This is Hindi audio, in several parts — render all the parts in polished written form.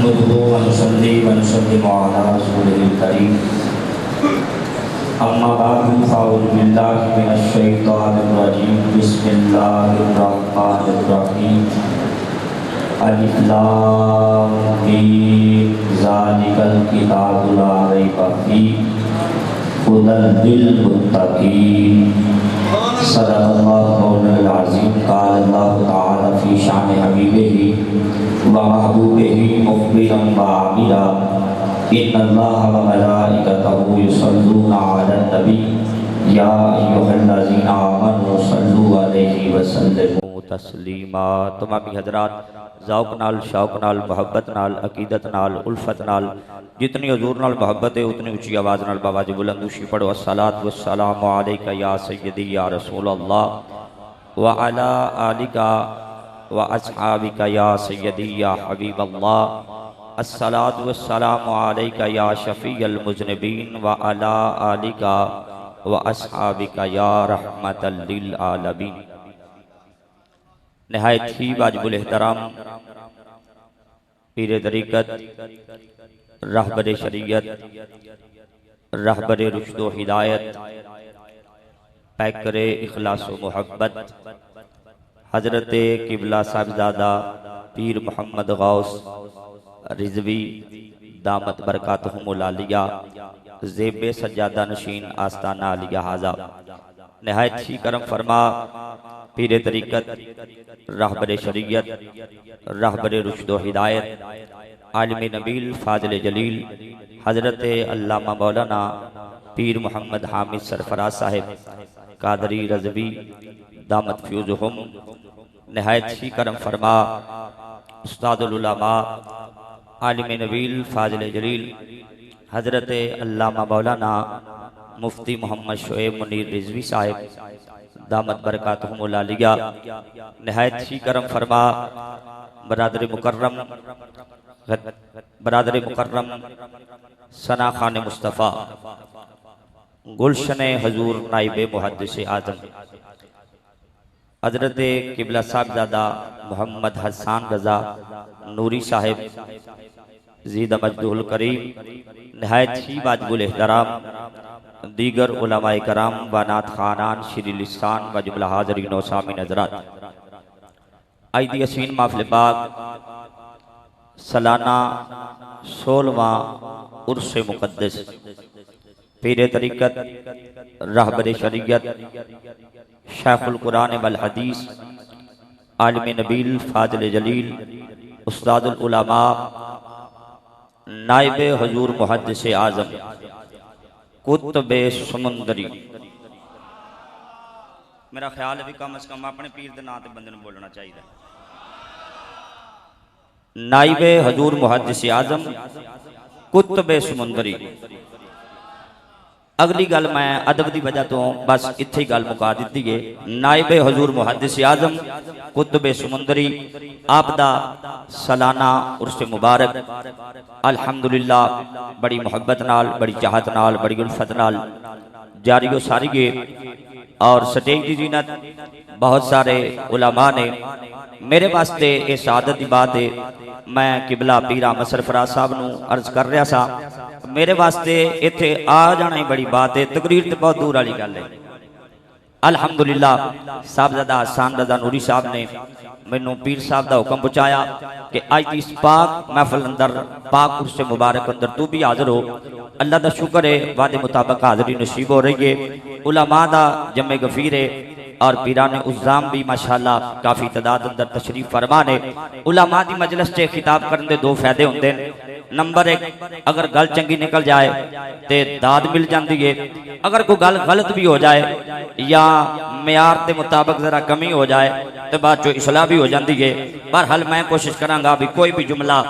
नहमदुहु व नुसल्ली व नुसल्लिमु अला रसूलिल करीम अम्मा बअदु फ़अऊज़ु बिल्लाहि मिनश शैतानिर रजीम बिस्मिल्लाहिर रहमानिर रहीम अलिफ लाम मीम ज़ालिकल किताबु ला रैब फीह हुदल लिल मुत्तक़ीन सल्लल्लाहु मौलाना अज़ीम क़ाल अल्लाहु तआला फ़ी शान हबीबिही व महबूबिही मुख़बिरन व आमिरा इन्नल्लाहा व मलाइकतहु युसल्लूना अलन नबी या अय्युहल्लज़ीना आमनू सल्लू अलैहि व सल्लिमू तस्लीमा। तमामी हज़रात ज़ौक़ नाल, शौक़ नाल, मोहब्बत नाल, अकीदत नाल, उल्फत नाल, जितनी हजूर नाल मोहब्बत है उतनी ऊँची आवाज़ नाल बावाज़ बुलंदुशी पढ़ो अस्सलातु वस्सलामु अलैका या सय्यदी या रसूल अल्लाह व अला आलिका व अस्हाबिका या सय्यदी या हबीब अल्लाह अस्सलातु वस्सलामु अलैका या शफ़ीअल मुज़निबीन व अला आलिका व अस्हाबिका या रहमतल लिल आलमीन। नहायत ही वाजिबुल एहतराम पीर तरीक़त, रहबर शरीयत, रहबर रुश्द व हिदायत, पैकर इखलास व मोहब्बत हज़रत किबला साहिबजादा पीर मोहम्मद गौस रिजवी दामत बरकातहुमुल आलिया ज़ेब सज्जादा नशीन आस्ताना आलिया हाजा नहायत ही करम फरमा पीर तरीक़त, रहबर शरीयत, रहबर रुश्द व हिदायत, आलिम नबील फाज़िल जलील हज़रत अल्लामा मौलाना पीर मोहम्मद हामिद सरफराज साहिब कादरी रज़वी दामत फ़यूज़ुहुम नहायत ही करम फरमा उस्तादुल उलमा आलिम नबील फाज़िल जलील हज़रत अल्लामा मौलाना मुफ्ती मोहम्मद शोएब मुनीर रिज़वी साहिब दामत बरकातहुमुल आलिया नहायत ही करम फरमा बरादर मुकर्रम सना खान मुस्तफ़ा गुलशन हजूर नाइब मुहद्दिस आज़म हज़रत किबला साहिबजादा मोहम्मद हसन रज़ा नूरी साहिब ज़ीद मजदुल करीम नहायत ही वाजिबुल एहतराम दीगर उलमाए कराम व नात खानान श्री लिसान व जुमला हाज़रीन व सामीन हज़रात आइदी असीन महफ़िल पाक सालाना 16वां उर्स मुक़द्दस पीर तरीक़त, रहबर शरीयत, शेखुल कुरान वल हदीस, आलिम नबील फाज़िल जलील, उस्तादुल उलमा, नाइब हजूर मुहद्दिस आज़म, कुतुब समुंदरी। मेरा ख्याल है भी कम अज कम अपने पीर के नाम से बंदे नूं बोलना चाहिए। नाइब हजूर मुहद्दिस आज़म, कुतुब समुंदरी। अगली गल मैं अदब की वजह तो बस इत्थे ही गल मुका दी है। नाइब हजूर मुहद्दिस आज़म कुतुब समुंदरी आपदा सालाना उर्स मुबारक अल्हम्दुलिल्लाह बड़ी मुहब्बत नाल, बड़ी चाहत नाल, बड़ी उल्फत नाल जारी सारी है। और स्टेज की जीनत बहुत सारे उलमा ने मेरे वास्ते ये सादत की बात है। मैं किबला पीर अहमद सरफराज साहब नूं अर्ज कर रहा सा, मेरे वास्ते इत्थे आ जाना ही बड़ी बात है। तकरीर तो बहुत दूर वाली गल है। अल्हम्दुलिल्लाह साहबजादा हसन रज़ा नूरी साहब ने मैनू पीर साहब का हुक्म पहुँचाया कि अज की इस पाक महफिल अंदर पाक उर्स मुबारक अंदर तू भी हाजिर हो। अल्लाह का शुक्र है, वादे मुताबिक हाजिरी नसीब हो रही है। उलमा का जमे गफीर है और पीरान उज़्ज़ाम भी माशाअल्लाह काफ़ी तादाद अंदर तशरीफ फरमा ने। उलमा की मजलिस से खिताब करने के दो फायदे होंगे। नंबर एक, अगर गल चंगी निकल जाए तो दाद मिल जाती है। अगर कोई गल गलत भी हो जाए या मेयार के मुताबिक जरा कमी हो जाए तो बाद चो इसलाह भी हो जाती है। बहरहाल मैं कोशिश करांगा भी कोई भी जुमला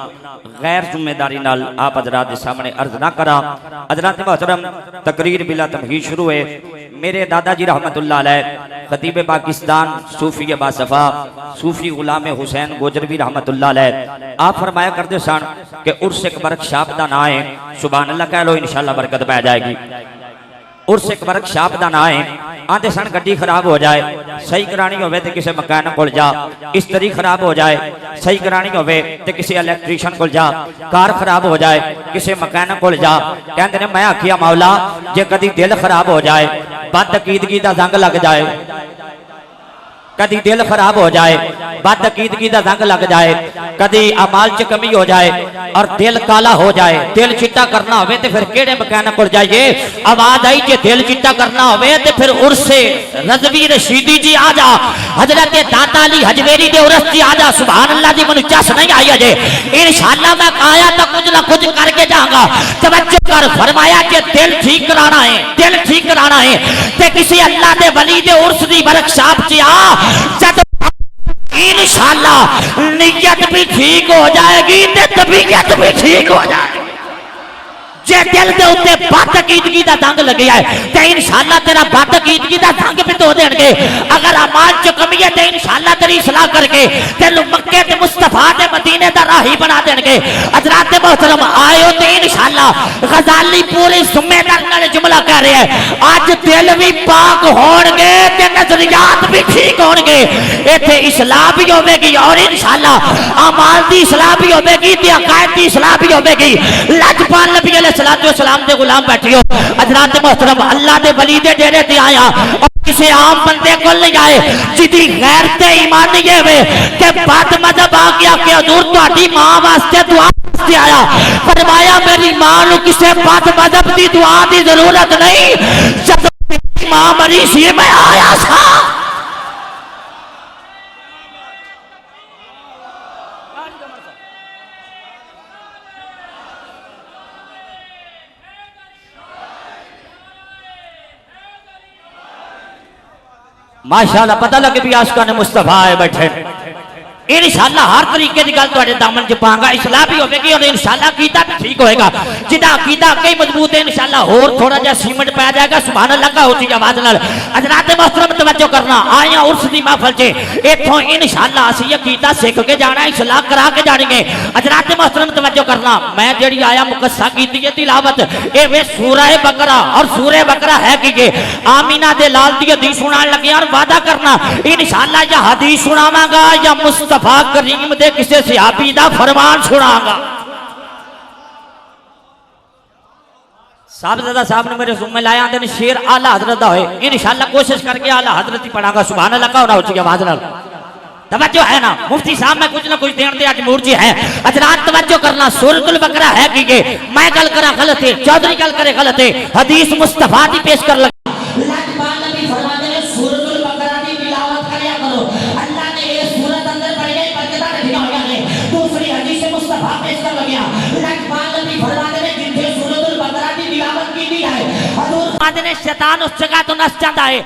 गैर जिम्मेदारी नाल आप हजरात के सामने अर्ज ना करा। हजरात मोहतरम, तकरीर बिला तमहीद शुरू है। मेरे दादाजी रहमतुल्लाह अलैह खतीब पाकिस्तान सूफी बासफा सूफी गुलाम हुसैन गोजरवी रहमतुल्लाह अलैह आप फरमाया करते सन कि उर्स एक वर्कशॉप का ना है, सुभान अल्लाह कह लो इंशाअल्लाह बरकत पै जाएगी। उर्स एक वर्कशॉप का ना है। आते सन गड्डी खराब हो जाए सही करानी होवे ते किसी मकैनिक कोल जा, इस्त्री खराब हो जाए सही करानी होवे ते किसी इलैक्ट्रीशियन कोल जा, कार खराब हो जाए किसी मकैनिक कोल जा। कहते ने मैं आखिया मौला जे कदी दिल खराब हो जाए, बदअकीदगी दा जंग लग जाए, कदी दिल खराब हो जाए, बदअकीदगी दा जंग लग जाए, कदी अमाल च कमी हो जाए और दिल काला हो जाए, दिल चिट्टा करना होवे ते फिर केड़े मकैनिक कोल जाइए। आवाज आई जे दिल चिट्टा करना होवे ते फिर उर्से रज़वी रशीदी जी आ जा, हजरत दाता अली हजवेरी दे उर्स जी आ जा। सुभान अल्लाह जी, मनु चस नहीं आई अजे, इंशाअल्लाह मैं आया तो कुछ ना कुछ करके जाऊंगा। तवज्जो कर, फरमाया कि दिल ठीक कराना है, दिल ठीक कराना है ते किसी अल्लाह दे वली दे उर्स दी वर्कशॉप च आ, जब इंशाअल्लाह नियत भी ठीक हो जाएगी ते तबीयत भी ठीक हो जाएगी। जे दिल दे उत्ते बदअकीदगी दा दंग लगे है ते इंशाअल्लाह तेरा बदअकीदगी दा दंग भी धो देंगे। अगर अमान च कमी है ते इंशाअल्लाह तेरी इस्लाह करके तेनू मक्के ते मुस्तफा दे मदीने दा राही बना देंगे। हजरात मोहतरम आयो ते इंशाअल्लाह गजाली पूरी जिम्मेदारी नाल जुमला कह रहे हैं, आज दिल भी पाक होणगे ते नजरियात भी ठीक होणगे। इत्थे इस्लाह भी होवेगी और इंशाअल्लाह अमाल दी इस्लाह भी होवेगी ते अकायद दी इस्लाह भी होवेगी। लजपाल नबी सलाम दे गुलाम बैठियो। हजरात मोहतरम अल्लाह दे वली दे डेरे ते आया और किसी आम बंदे को नहीं आए जिदी गैरत ईमानी है कि बद मजहब आ गया कि हुजूर तुम्हारी मां वास्ते दुआ वास्ते आया। फरमाया मेरी मां नू किसी बद मजहब की दुआ की जरूरत नहीं, जब मेरी मां मरी सी मैं आया था। माशाअल्लाह पता लगे भी आशिकान मुस्तफा आए बैठे। इंशाअल्लाह हर तरीके की गल तुहाडे दामन च पांगा, इस्लाह भी होगी और इंशाअल्लाह कीता भी ठीक होएगा। जिदा कीता कई मजबूत है इंशाअल्लाह और थोड़ा जा सीमेंट पाया जाएगा। सुभान अल्लाह का ऊंची आवाज नाल। हजरात मोहतरम तवज्जो करना, आए उर्स दी महफिल च इथों इंशाअल्लाह असीं कीता सीख के जाना, इस्लाह करा के जाएंगे। हजरात मोहतरम तवज्जो करना, मैं जेड़ी आया मुकस्सा कीती है तिलावत ए वे सूरह बकरा और सूरह बकरा है कि आमीना दे लाल दी हदीस सुनान लगे और वादा करना इंशाअल्लाह या हदीस सुनावांगा या मुस्तफा करीम दे किसी सहाबी दा फरमान सुनागा। साहबजादा साहब ने मेरे जुम्मे लाया आंदे ने शेर आला हजरत दा होए, इंशाअल्लाह कोशिश करके आला हजरत ही पढ़ांगा। सुभान अल्लाह का होना उच्ची आवाज नाल। तवज्जो है ना मुफ्ती साहब, मैं कुछ ना कुछ देन दे आज मूड जी है। हजरात तवज्जो करना, सूरतुल बकरा है कि मैं गल करा गलत है, चौधरी गल करे गलत है, हदीस मुस्तफा दी पेश कर लगा। लजपाल नबी फरमाते हैं सूरतुल बकरा दी तिलावत करया करो। अल्लाह ने ये सूरत अंदर पढ़ गई बरकत रखी हो गया है। दूसरी हदीस मुस्तफा पेश कर लगा। लजपाल नबी फरमाते हैं जिथे सूरतुल बकरा दी तिलावत की दी है हुजूर फरमाते हैं शैतान उस जगह तो नस जाता है।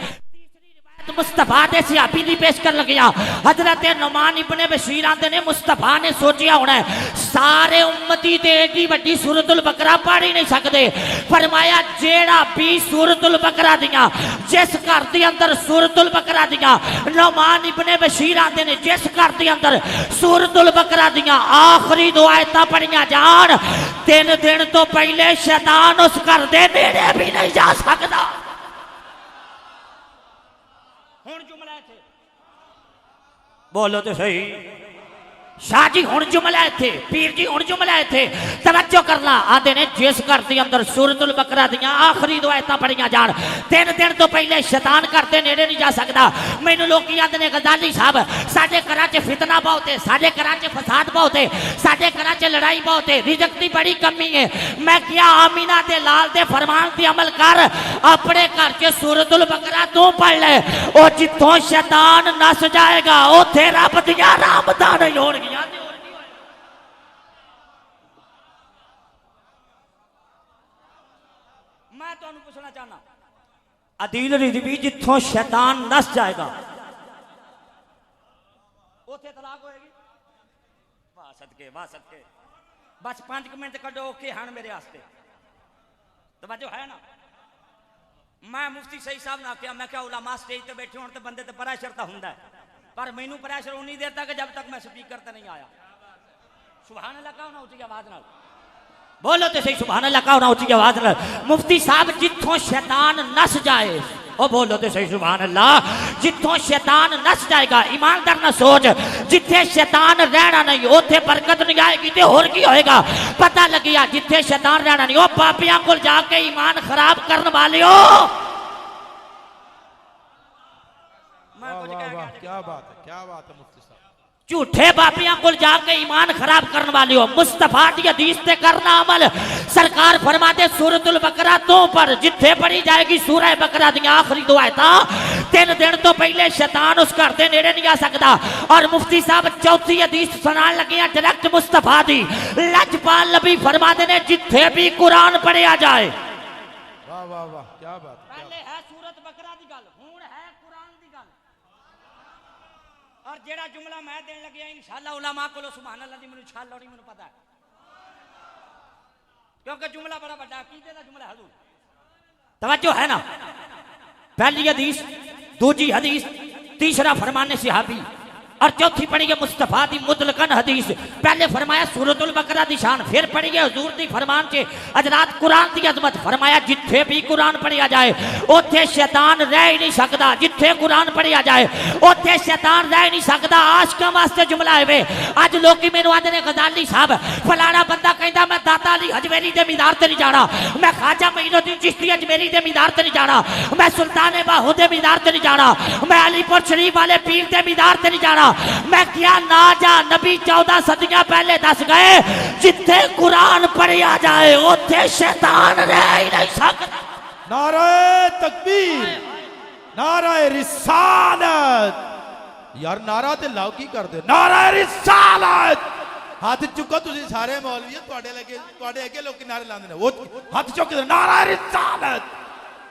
मुस्तफा दे सहाबी दी पेश कर लगिया। हजरत नुमान इब्ने बशीर आंदे ने मुस्तफा ने सोचिया होना सारे उम्मती ते एडी वड्डी सूरतुल बकरा पढ़ ही नहीं सकते। फरमाया जेड़ा भी सूरतुल बकरा दियां जिस घर दे अंदर सूरतुल बकरा दियां, नुमान इब्ने बशीर आंदे ने जिस घर दे अंदर सूरतुल बकरा दियां आखिरी दो आयतां पढ़ियां जान, 3 दिन तो पहले शैतान उस घर दे नेड़े भी नहीं जा सकता। बोलो तो सही शाह जी हुण जुमला थे, पीर जी हुण जुमला थे। तवज्जो करना, आदे ने जिस घर के अंदर सूरतुल बकरा दियां आखिरी दो आयतां पढ़ियां जान, 3 दिन तो पहले शैतान घर दे नेड़े नहीं जा सकता। मैनू लोग आंदे ने गजाली साहब साडे घरां च फितना बहुत है, साडे घरां च फसाद बहुत है, साडे घरां च लड़ाई बहुत है, रिज़्क दी बड़ी कमी है। मैं क्या आमीना दे लाल दे फरमान ते अमल कर, अपने घर च सूरतुल बकरा तू पढ़ ले, ओ जिथों शैतान नस जाएगा ओथे रब दियां रहमतां नहीं होणगियां। मैं तुहानू पूछना चाहना, अदील रिजवी जिथों शैतान नस जाएगा ओथे तलाक होएगी। वाह सदके, वाह सदके। बस 5 मिनट कड्डो ओके हन मेरे वास्ते। तवज्जो है ना। मैं मुफ्ती सही साहब ने आख्या, मैं क्या उलमा स्टेज ते बैठे होण ते बंदे ते प्रेशर तां हुंदा है, पर मैनू प्रेशर उन्नी देर तक जब तक मैं स्पीकर ते नहीं आया। सुभान अल्लाह का होना उच्ची आवाज नाल। बोलो तो सही सुभान अल्लाह का होना ऊंची आवाज में। मुफ्ती साहब जिथों शैतान नस जाए, ओ बोलो तो सही सुभान अल्लाह, जिथों शैतान नस जाएगा, ईमानदार ना सोच, जिथे शैतान रहना नहीं उथे बरकत नहीं आएगी ते होर की होएगा। पता लग गया जिथे शैतान रहना नहीं, ओ पापियां को जाके ईमान खराब करने वाले हो। क्या बात है मुफ्ती साहब, झूठे बापियां को जाके ईमान खराब करने वाले हो। मुस्तफा की हदीस पे करना अमल। सरकार फरमाते सूरतुल बकरा तो पर जिथे पढ़ी जाएगी सूरह बकरा दी आखिरी दुआ था, 3 दिन तो पहले शैतान उस घर दे नेड़े नहीं आ सकता। और मुफ्ती साहब चौथी हदीस सुनान लगे हैं डायरेक्ट मुस्तफा दी। लजपाल नबी फरमाते ने जिथे भी कुरान पढ़िया जाए, वाह वाह वाह, क्या बात है। पहले है सूरत बकरा दी गल, हुण है कुरान दी गल। और जेड़ा जुमला मैं देन लगे इंशाअल्लाह उलमा को सुभान अल्लाह दी मेनू छाल लौड़ी मेनू पता है, क्योंकि जुमला बड़ा बड़ा अकीदे दा जुमला हजूर। तवज्जो है ना। पहली हदीस, दूसरी हदीस, तीसरा फरमाने सहाबी और चौथी पढ़ी है मुस्तफा दी मुतलकन हदीस। पहले फरमाया सूरतुल बकरा दी शान, फिर पढ़ी है हुजूर दी फरमान से हजरात कुरान दी अजमत। फरमाया जिथे भी कुरान पढ़िया जाए उथे शैतान रह ही नहीं सकता। जिथे कुरान पढ़िया जाए उथे शैतान रह ही नहीं सकता। आशिकां वास्ते जुमला है वे। अज लोग मेनू आंदे ने गजाली साहब फलाना बंदा कहंदा मैं दाता अली हजवेरी दे मीदार ते नहीं जाना, मैं खाजा मोइनुद्दीन चिश्ती अजमेरी दे मीदार ते नहीं जाना, मैं सुल्तान बाहू दे मीदार ते नहीं जाना, मैं अलीपुर शरीफ वाले पीर दे मीदार ते नहीं जाना। मैं क्या ना जा, नबी 14 सदियां पहले दस गए जिथे कुरान पढ़िया जाए उथे शैतान रह ही नहीं सकता। नारे तकबीर, नारे रिसालत। यार नारा ते लाओ की कर दे, नारे रिसालत। हाथ चुको तुसी सारे मौलवी तुहाडे लगे, तुहाडे अगे लोग नारे लांदे ने, वो हाथ चुक के नारा रिसालत,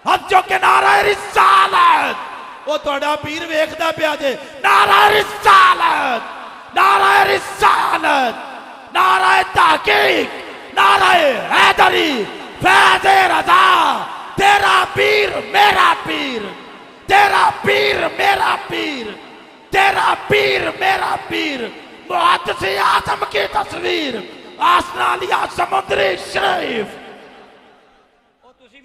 हाथ चुक के नारा रिसालत। वो तुहाडा पीर वेखदा पिया जे, नारा रिसालत, नारा रिसालत, नारा तहकीक, नारा हैदरी, फैज़ रज़ा। तेरा पीर मेरा पीर, तेरा पीर मेरा पीर, तेरा पीर मेरा पीर। मुहद्दिस आज़म की तस्वीर, आसना लिया समुद्री शरीफ।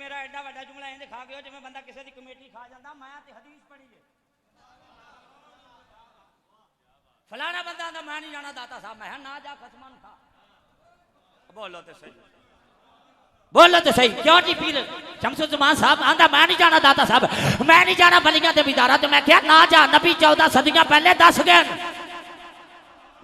मेरा एडा बड़ा जुमला इंदे खा गए हो जिवें बंदा किसी दी कमेटी खा जांदा। मैं ते हदीस पढ़ी है, फलाना बंदा आंदा मैं नहीं जाना दाता साहब, मैं ना जा खसमान खा। बोलो तो सही, बोलो तो सही। क्यों जी पीर शमसुज़्ज़मान साहब आंदा मैं नहीं जाना दाता साहब, मैं नहीं जाना बलियां ते मीदारा। तो मैं क्या ना जा, नबी 14 सदियां पहले दस गए,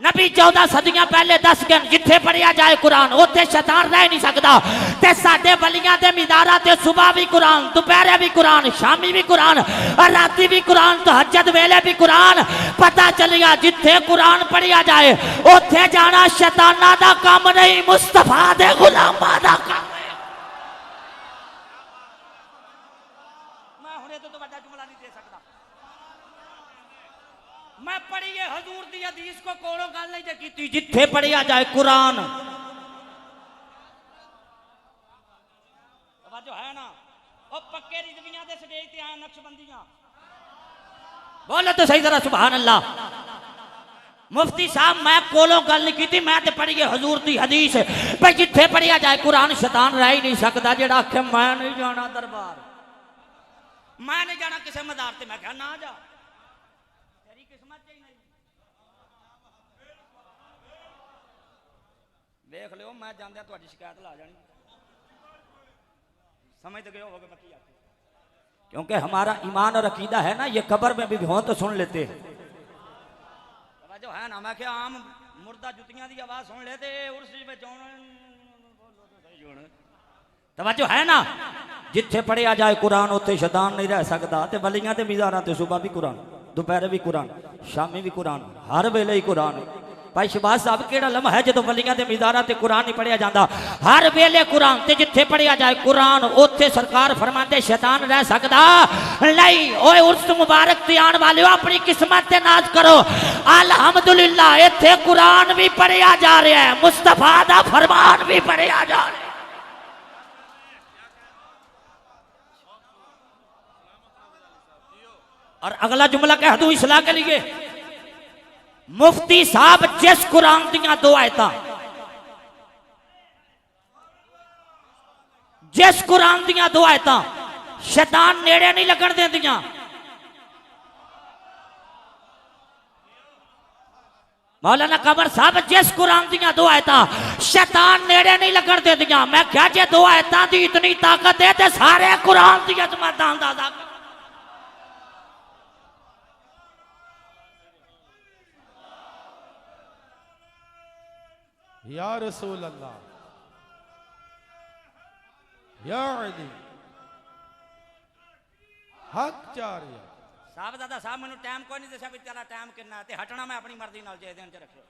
नबी 14 सदियां पहले दस गए जिथे पढ़िया जाए कुरान उथे शैतान रह नहीं सकता। ते साडे बलियां दे मीदारा ते सुबह भी कुरान, दोपहरे भी कुरान, शामी भी कुरान, और राती भी कुरान, तहज्जुद वेले भी कुरान। पता चलिया जिथे कुरान पढ़िया जाए उथे जाना शैताना दा काम नहीं, मुस्तफा दे गुलामा दा काम। मैं हुणे तो बड़ा जुमला नहीं दे सकता। मैं पढ़ी है हजूर दी हदीस को कोड़ो गल नहीं की, जिथे पढ़िया जाए कुरान। जो है ना वो पक्के रिजवियां दे स्टेज ते आए नक्शबंदियां। बोलो तो सही जरा सुभान अल्लाह। मुफ्ती साहब मैं कोलों गल नहीं की, मैं तो पढ़ी है हजूर दी हदीस। भाई जिथे पढ़िया जाए कुरान शैतान रह ही नहीं सकता। जेड़ा आखे मैं नहीं जाना दरबार, मैं नहीं जाना किसी मदार ते, मैं कहा ना जा, तेरी किस्मत ही नहीं। देख लियो मैं जांदे तुहाडी शिकायत ला जानी, समझ गए हो मैं क्या। क्योंकि हमारा ईमान और अकीदा है ना, ये कब्र में भी हो तो सुन लेते हैं। जो है ना मैं क्या आम मुर्दा जुतियां दी आवाज सुन लेते उर्स में तवज्जो है ना। जिथे पढ़िया जाए कुरान उथे शैतान नहीं रह सकता। ते बलियां ते मीज़ारां ते सुबह भी कुरान, दोपहर भी कुरान, शामी भी कुरान, हर वेले ही कुरान। भाई शहबाज साहब केड़ा लम्हा है जो बलियां ते मीज़ारां ते कुरान नहीं पढ़िया जाता, हर वेले कुरान। ते जिथे पढ़िया जाए कुरान उथे सरकार फरमाते शैतान रह सकता नहीं। ओए उर्स मुबारक ते आने वाले हो अपनी किस्मत ते नाज करो। अल्हम्दुलिल्लाह इथे कुरान भी पढ़िया जा रहा है, मुस्तफा दा फरमान भी पढ़िया जा रहा है। और अगला जुमला कह दूं इसलाह के लिए, मुफ्ती साहब जिस कुरान दियां 2 आयतां जिस कुरान दियां दो आयतां शैतान नेड़े नहीं लगन देंदियां। मौलाना कमर साहब जिस कुरान दियां दो आयतां शैतान नेड़े नहीं लगन देंदियां। मैं क्या जे दो आयतां दी इतनी ताकत है ते सारे कुरान दी अजमत दा अंदाजा या रसूल अल्लाह या अली हक चारिया साहबजादा साहब मैनू टाइम कोई नहीं दसा भी तेरा टाइम कितना ते हटना मैं अपनी मर्जी नाल जे दिन च रखो।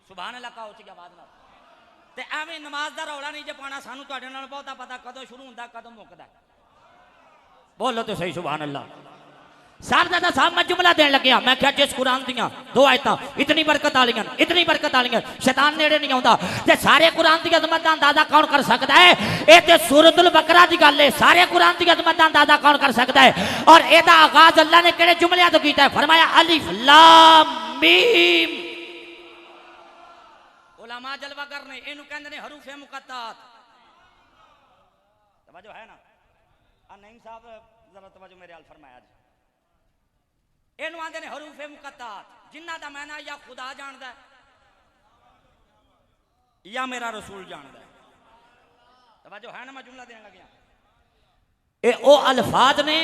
सुभान अल्लाह का उच्ची आवाज नाल ते एवें नमाज दा रौला नहीं जे पाना। सानू तुहाडे नाल बहुता पता कदों शुरू हुंदा कदों मुकदा। बोलो तो सही सुभान अल्लाह। साहबजादा साहब मैं जुमला देन लग्या। मैं क्या जिस कुरान दियां दो आयतां इतनी बरकत वालियां इतनी बरकत वालियां शैतान नेड़े नहीं आउंदा ते सारे कुरान दी अजमत दा अंदाजा कौन कर सकदा है? ए ते सूरतुल बकरा दी गल है। सारे कुरान दी अजमत दा अंदाजा कौन कर सकदा है? और एदा आगाज अल्लाह ने केड़े जुमलियां तो कीता है? फरमाया अलिफ लाम मीम। उलमा जलवा करने इनु कहंदे ने हरूफे मुकत्तात। तवज्जो है ना? नईम साहब जरा तवज्जो मेरे हाल फरमाया जी। इनु आंदे ने हरूफे मुकत्तात जिन्ना दा माना या खुदा जानदा है या मेरा रसूल जानदा है। तवज्जो है ना? मैं जुमला देने लग्या। ए ओ अल्फाज ने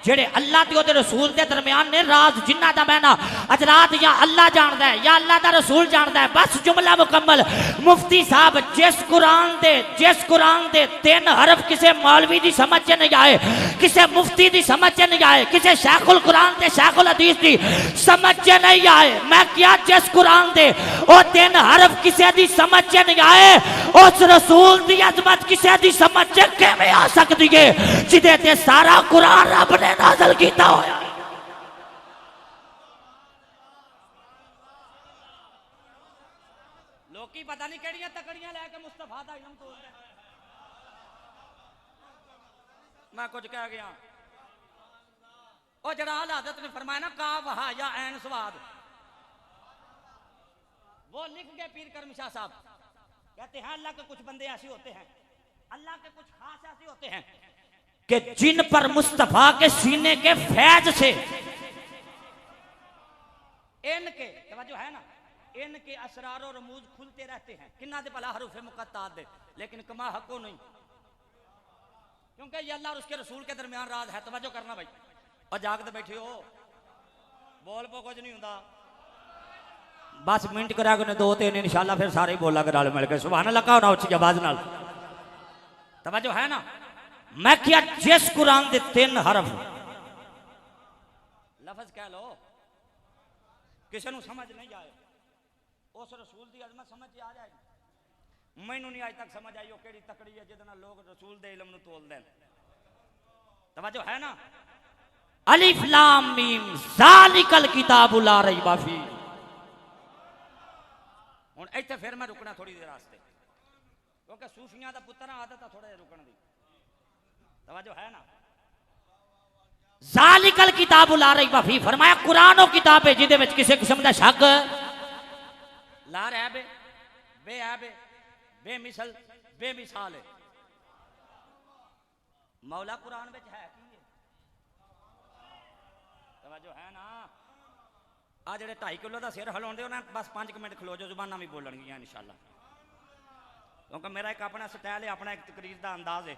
जेड़े अल्लाह ते ओदे रसूल दे दरमियान ने राज जिन्ना दा माना अजरात या अल्लाह जानदा है या अल्लाह दा रसूल जानदा है। बस जुमला मुकम्मल। मुफ्ती साहब जिस कुरान दे तीन हरफ किसे मौलवी दी समझ च नहीं आए, किसे मुफ्ती दी समझ च नहीं आए, किसे शेखुल कुरान ते शेखुल हदीस दी समझ च नहीं आए। मैं क्या जिस कुरान दे ओ तीन हरफ किसे दी समझ च नहीं आए, उस रसूल दी अजमत किसे दी समझ च किवें आ सकदी है जिदे ते सारा कुरान रब ने नाज़िल कीता होया। लोकी पता नहीं केड़ियां तकड़ियां लेके मुस्तफा दा इल्म तोड़दे। मैं कुछ कह गया। ओ जरा हज़रत ने फरमाया ना काफ हा या ऐन स्वाद, वो लिख गए पीर करम शाह साहब। कहते हैं अल्लाह के कुछ बंदे ऐसे होते हैं, अल्लाह के कुछ खास ऐसे होते हैं कि जिन पर मुस्तफा के सीने के फैज से इनके तवज्जो है ना, इनके असरार और रमूज खुलते रहते हैं। किन्ना दे भला हरूफे मुकत्तात दे, लेकिन कमा हको नहीं, क्योंकि ये अल्लाह और उसके रसूल के दरमियान राज है। तवज्जो करना भाई। और जागते बैठे हो बोल पो कुछ नहीं होता। बस मिनट करा के दो तीन इंशाल्लाह फिर सारे बोला कर मिल के सुभान अल्लाह का होना उच्ची आवाज नाल। तवज्जो है ना? मैं क्या जिस कुरान दे तीन हरफ लफज कह लो किसी को समझ नहीं आए, उस रसूल की अजमत समझ आ जाएगी। मैनू नहीं आज तक समझ आई वो केड़ी तकड़ी है जिद नाल लोग रसूल दे इल्म नू तोल देन। तवज्जो है ना? अलिफ लाम मीम ज़ालिकल किताबु ला रैब फीह। हुण इत्थे फिर मैं रुकना थोड़ी देर वास्ते, क्योंकि सूफियां दा पुत्तर आदत है थोड़ा रुकण दी। तवज्जो है ना? ज़ालिकल किताबु ला रैब फीह। फरमाया कुरान ओ किताब है जिदे विच किसी किस्म दा शक ला रैब बेऐब बेमिसल बेमिसाल है। मौला कुरान विच है की है? तवज्जो है ना? आ जेड़े 2.5 किलो का सिर हिलाउंदे उन्हें बस 5 मिनट खलो जो जुबाना भी बोलणगियां इंशाअल्लाह, क्योंकि मेरा एक अपना स्टाइल है, अपना एक तकरीर का अंदाज है,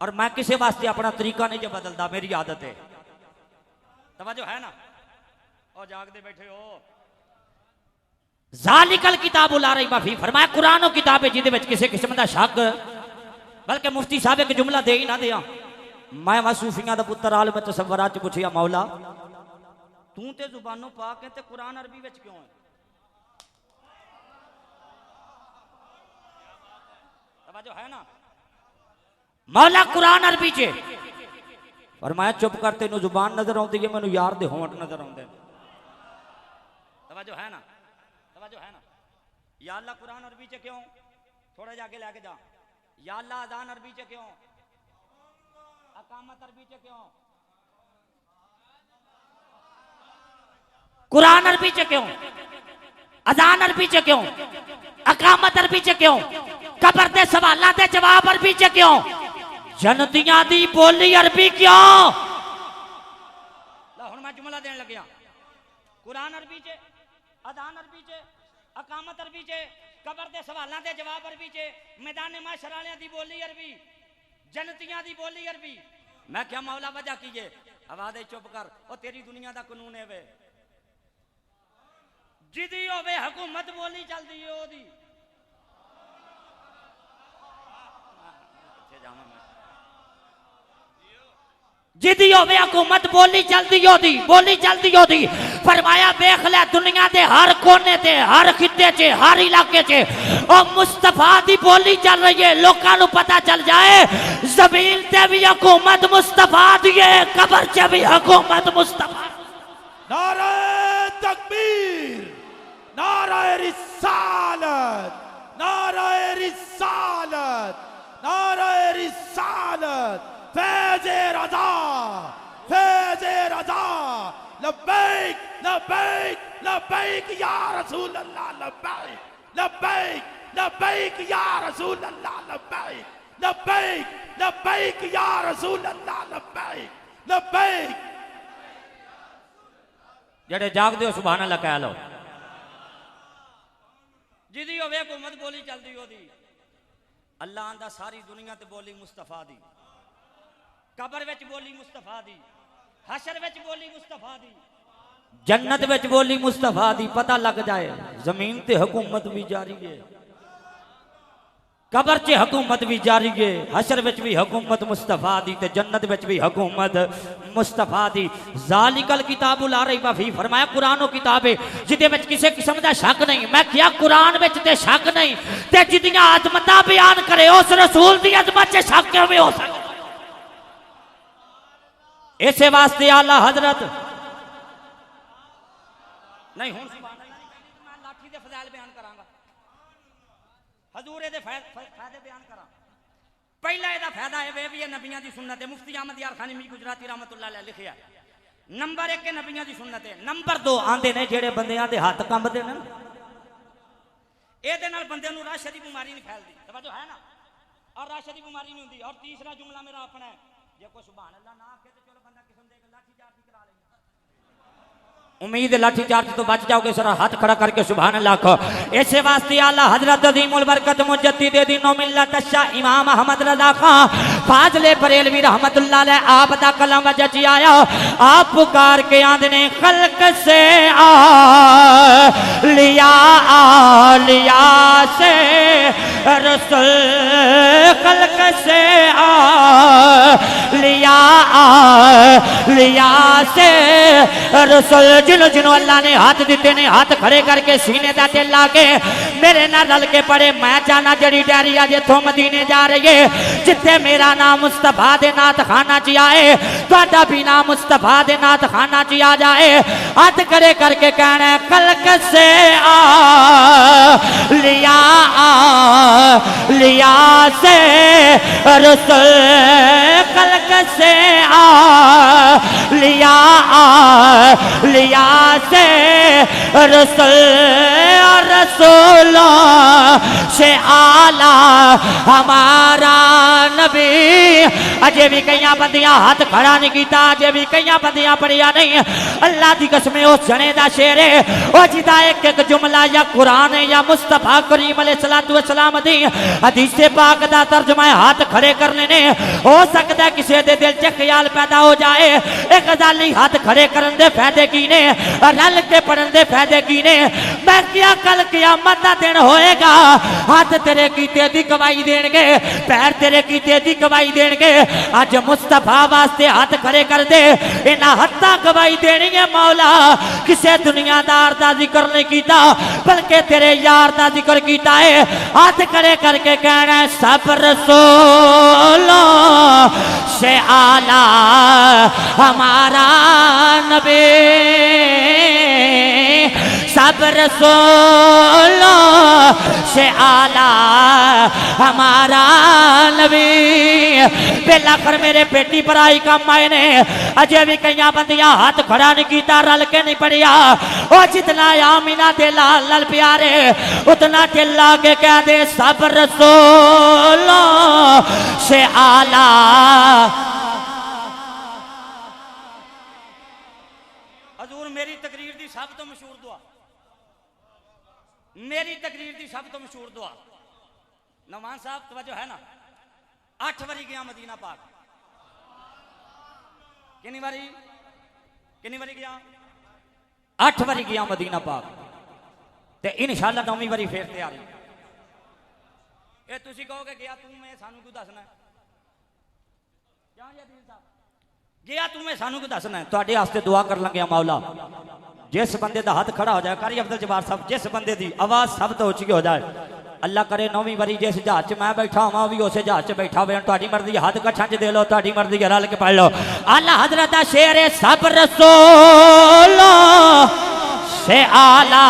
और मैं किसी वास्ते अपना तरीका नहीं जो बदलता, मेरी आदत है। तवज्जो है ना? और जागते बैठे हो। ज़ालिकल किताबु ला रैब फीह। फरमाया कुरान ओ किताब है जिदे विच किसी किस्म का शक, बल्कि मुफ्ती साहब एक जुमला दे ही ना दिया। मैं सूफियां दा पुत्तर आलम तसव्वुरात च पुछिया मौला तू ते जुबानों पाक है ते कुरान अरबी विच क्यों है? तवज्जो है ना? मौला कुरान अरबी च। और मैं चुप कर, तेनू जुबान नजर आउंदी है, मैनू यार दे होंठ नजर आउंदे। तवज्जो है ना? तवज्जो है ना? या अल्लाह कुरान अरबी च क्यों? थोड़ा जाके लेके जा। या अल्लाह अजान अरबी च क्यों? अकामत अरबी च क्यों? कुरान अरबी च क्यों? अजान अरबी च क्यों? अकामत अरबी च क्यों? कबर दे सवालां दे जवाब अरबी च क्यों? जन्नतियां दी बोली अरबी क्यों? ला हुण मैं जुमला देन लग्या। कुरान अरबी च, अदान अरबी च, अकामत अरबी च, कबर दे सवालां दे जवाब अरबी च, मैदान माशर वालियां दी बोली अरबी, जन्नतियां दी बोली अरबी। मैं क्या मौला वजह कीजे? आवाज चुप कर, ओ तेरी दुनिया दा कानून है वे जिदी होवे हुकूमत बोली चलदी है ओदी। जिदी होवे हुकूमत बोली चलदी ओदी, बोली चलदी ओदी। फरमाया देख ले दुनिया दे हर कोने ते, हर खिते च, हर इलाके च ओ मुस्तफा दी बोली चल रही है। लोकां नू पता चल जाए जमीन ते भी हुकूमत मुस्तफा दी है, कब्र च भी हुकूमत मुस्तफा। नारे तकबीर, नारे रिसालत, नारे रिसालत, नारे रिसालत, फैज़े रज़ा, फैज़े रज़ा, लब्बैक लब्बैक लब्बैक या रसूल अल्लाह, लब्बैक लब्बैक लब्बैक या रसूल अल्लाह, लब्बैक लब्बैक लब्बैक या रसूल अल्लाह, लब्बैक लब्बैक। जेड़े जागदे हो सुभान अल्लाह कह लो। जिदी होवे हुकूमत बोली चलदी ओदी। अल्लाह आंदा सारी दुनिया ते बोली मुस्तफा दी, कब्र विच बोली मुस्तफा दी, हशर विच बोली मुस्तफा दी, जन्नत विच बोली मुस्तफा दी। पता लग जाए जमीन ते हुकूमत भी जारी है, कब्र च हुकूमत भी जारी है, हशर विच भी हुकूमत मुस्तफा दी ते जन्नत विच भी हुकूमत मुस्तफा दी। ज़ालिकल किताबु ला रैब फीह, फरमाया कुरानो किताब है जिदे विच किसी किस्म दा शक नहीं। मैं क्या कुरान विच ते शक नहीं ते जिदियां अजमतां बयान करे उस रसूल दी अजमत च शक किवें हो सकदा? इसे वास्ते आला हजरत नहीं हुण मैं लाठी दे फज़ाइल बयान करांगा, हजूर दे फायदे बयान करा। पहला एदा फायदा है वे भी नबियां दी सुन्नत है। मुफ्ती अहमद यार खानी मी गुजराती रहमतुल्लाह अलैह लिखिया। नंबर 1 के नबियां दी सुन्नत है। नंबर 2 आंदे ने जेड़े बंदियां दे हाथ कंबदे ने एदे नाल बंदे नूं रश दी बीमारी नहीं फैलदी। तवज्जो है ना? और रश दी बीमारी नहीं हुंदी। और तीसरा जुमला मेरा अपना है, जे कोई सुभान अल्लाह ना आखे तो चलो बंदा किस्म दे लाठी चार्ज करा ले। उम्मीद लाठी चार्ज तो बच जाओगे। सरा हाथ खड़ा करके सुभान अल्लाह को। ऐसे वास्ते आला हजरत अज़ीमुल बरकत मुजद्दिद दीनो मिल्लत शाह इमाम अहमद रज़ा खां फाज़ले बरेलवी रहमतुल्लाह अलैह आप दा कलम वजह आया। आप पुकार के आंदे ने खल्क से लिया से रसूल, खल्क से लिया से रसूल। जिन्हों जिन्हों अल्लाह ने हाथ दिते ने हाथ खड़े करके सीने दा दिल ला के मेरे नाल रल के पड़े। मैं जाना जड़ी डैरी अज इथों मदीने जा रही है, जिथे मेरा नाम मुस्तफा दे नात खाना च आए, तुहाडा भी नाम मुस्तफा दे नात खाना च आ जाए। हाथ खड़े करके कहना खल्क से लिया से रसूल, खल्क से लिया से रसूल, रसूलों से आला हमारा नबी। अजे भी कई बंदियां हाथ खड़ा नहीं किया, अजे भी कई बंदियां पढ़िया नहीं। अल्लाह की कसम उस जने का शेर है वो जिदा एक एक जुमला या कुरान या मुस्तफा करीम अलैहिस्सलातु वस्सलाम दी हदीस पाक दा तर्जुमा हाथ खड़े करने ने। हो सकता है किसी दे दिल च ख्याल पैदा हो जाए एक गजाली हाथ खड़े करन दे फायदे की ने, रल के पढ़न दे फायदे की ने। मैं क्या कल क़यामत दा दिन होएगा, हाथ तेरे कीते दी गवाही देंगे, पैर तेरे कीते दी गवाही देंगे। अज मुस्तफा वास्ते हाथ खड़े कर दे, इन्हां हत्था गवाही देनी है मौला। किसी दुनियादार दा जिक्र नहीं कीता बल्कि तेरे यार दा जिक्र कीता है। हाथ खड़े करके कहना है सब रसूलों से आला हमारा नबी, सब रसूलों से आला हमारा नबी। बेला कर मेरे बेटी पराई काम आए ने, अजे भी कई बंदियां हाथ खड़ा नहीं किया, रल के नहीं पड़िया। ओ जितना आमीना दे लाल लाल प्यारे, उतना दिल लाके कह दे सब रसूलों से आला। हजूर मेरी तकरीर दी सब तो मशहूर दुआ, मेरी तकरीर दी सब तो मशहूर दुआ। नमान साहब तवज्जो है ना, 8 बारी गया मदीना पाक। कितनी बारी गया? 8 बारी गया मदीना पाक, ते इंशाअल्लाह 9वीं बारी फिर तैयारी। ये तुसी कहोगे गया तू मैं सानू क्यों दसना है? गया तू मैं सानू क्यों दसना है? तुहाडे वास्ते दुआ कर लगे मौला, जिस बंदे दा हाथ खड़ा हो जाए, कारी अब्दुल जब्बार साहब, जिस बंदे दी आवाज सब तो ऊंची हो जाए, अल्लाह करे 9वीं बारी जिस जहाज च मैं बैठा हुआ भी उस जहाज च बैठा हुए। तुहाडी मर्जी, हाथ कच्छां च दे लो, तुहाडी मर्जी, रल के पढ़ लो। आला हजरत दा शेर है सब रसूलों से आला।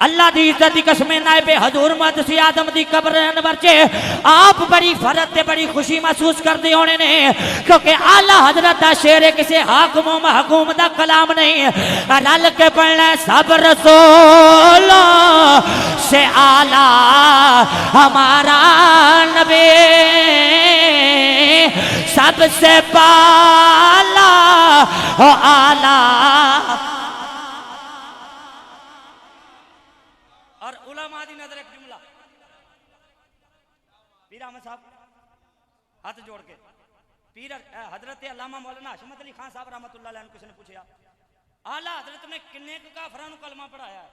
अल्लाह दी इज्जत दी कसमें नायबे हजूर मुहद्दिस आदम दी कब्र अनवर च आप बड़ी फरत ते बड़ी खुशी महसूस करते होने ने, क्योंकि आला हजरत दा शेर किसी हाकिम महकूम दा कलाम नहीं। रल के पढ़ना सब रसूलों से आला हमारा नबी, सबसे पाला हो आला। और उलमा दी नजर एक जुमला, पीर अहमद साहब हाथ जोड़ के, पीर हजरत अल्लामा मौलाना हशमत अली खान साहब रहमतुल्लाह अलैह किसी ने पूछा, आला हजरत ने किन्ने काफरां नूं कलमा पढ़ाया है?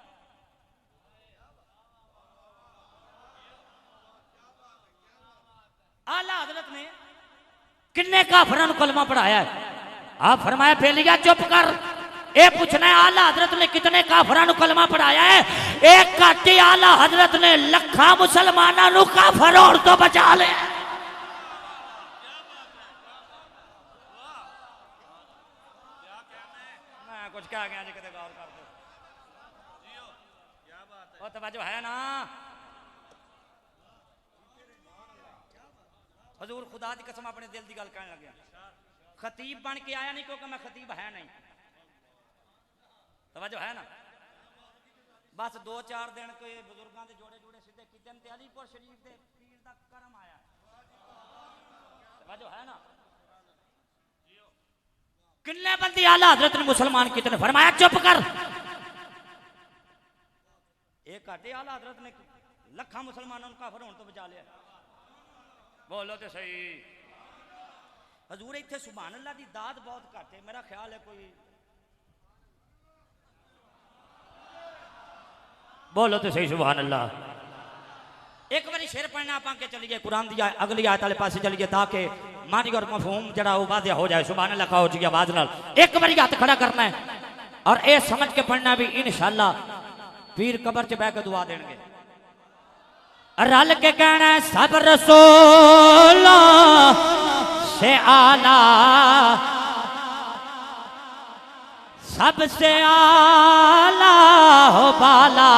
आला हजरत ने किन्ने काफरां नूं कलमा पढ़ाया है? आप फरमाया बेलिया चुप कर, ये पूछना है आला हजरत ने कितने काफरां नूं कलमा पढ़ाया है? एक काटी आला हजरत ने लखा मुसलमाना नूं काफर होण तो बचा लिया। मैं कुछ कह गया जी, कदे गौर कर दो। ओ तवज्जो है ना? हजूर खुदा दी कसम अपने दिल की गल कहने लगे, खतीब बन के आया नहीं क्योंकि मैं खतीब है नहीं। तवज्जो है ना? बस 2-4 दिन कोई बुजुर्गों के जोड़े जोड़े सीधे कितने ते अलीपुर शरीफ के पीर दा करम आया। तवज्जो है ना? किन्ने बंदी आला हजरत ने मुसलमान कितने? फरमाया चुप कर। एक घाटे आला हजरत ने लखा मुसलमानों को काफर होने तो बचा लिया। बोलो तो सही। हजूर इत्थे सुभान अल्लाह दी दाद बहुत घट है, मेरा ख्याल है कोई, बोलो तो सही सुभान अल्लाह। एक बार शेर पढ़ना आप के चलिए, कुरान दी अगली आयत वाले पासे चलिए, ताकि मानी और मफहूम जरा वो वाज़ेह हो जाए। सुभान अल्लाह कहो जी आवाज नाल, एक बार हाथ खड़ा करना है और ये समझ के पढ़ना भी इंशाअल्लाह पीर कबर च बह के दुआ देंगे। रल के कहना है सब रसूलों से आला, सबसे आला हो बाला।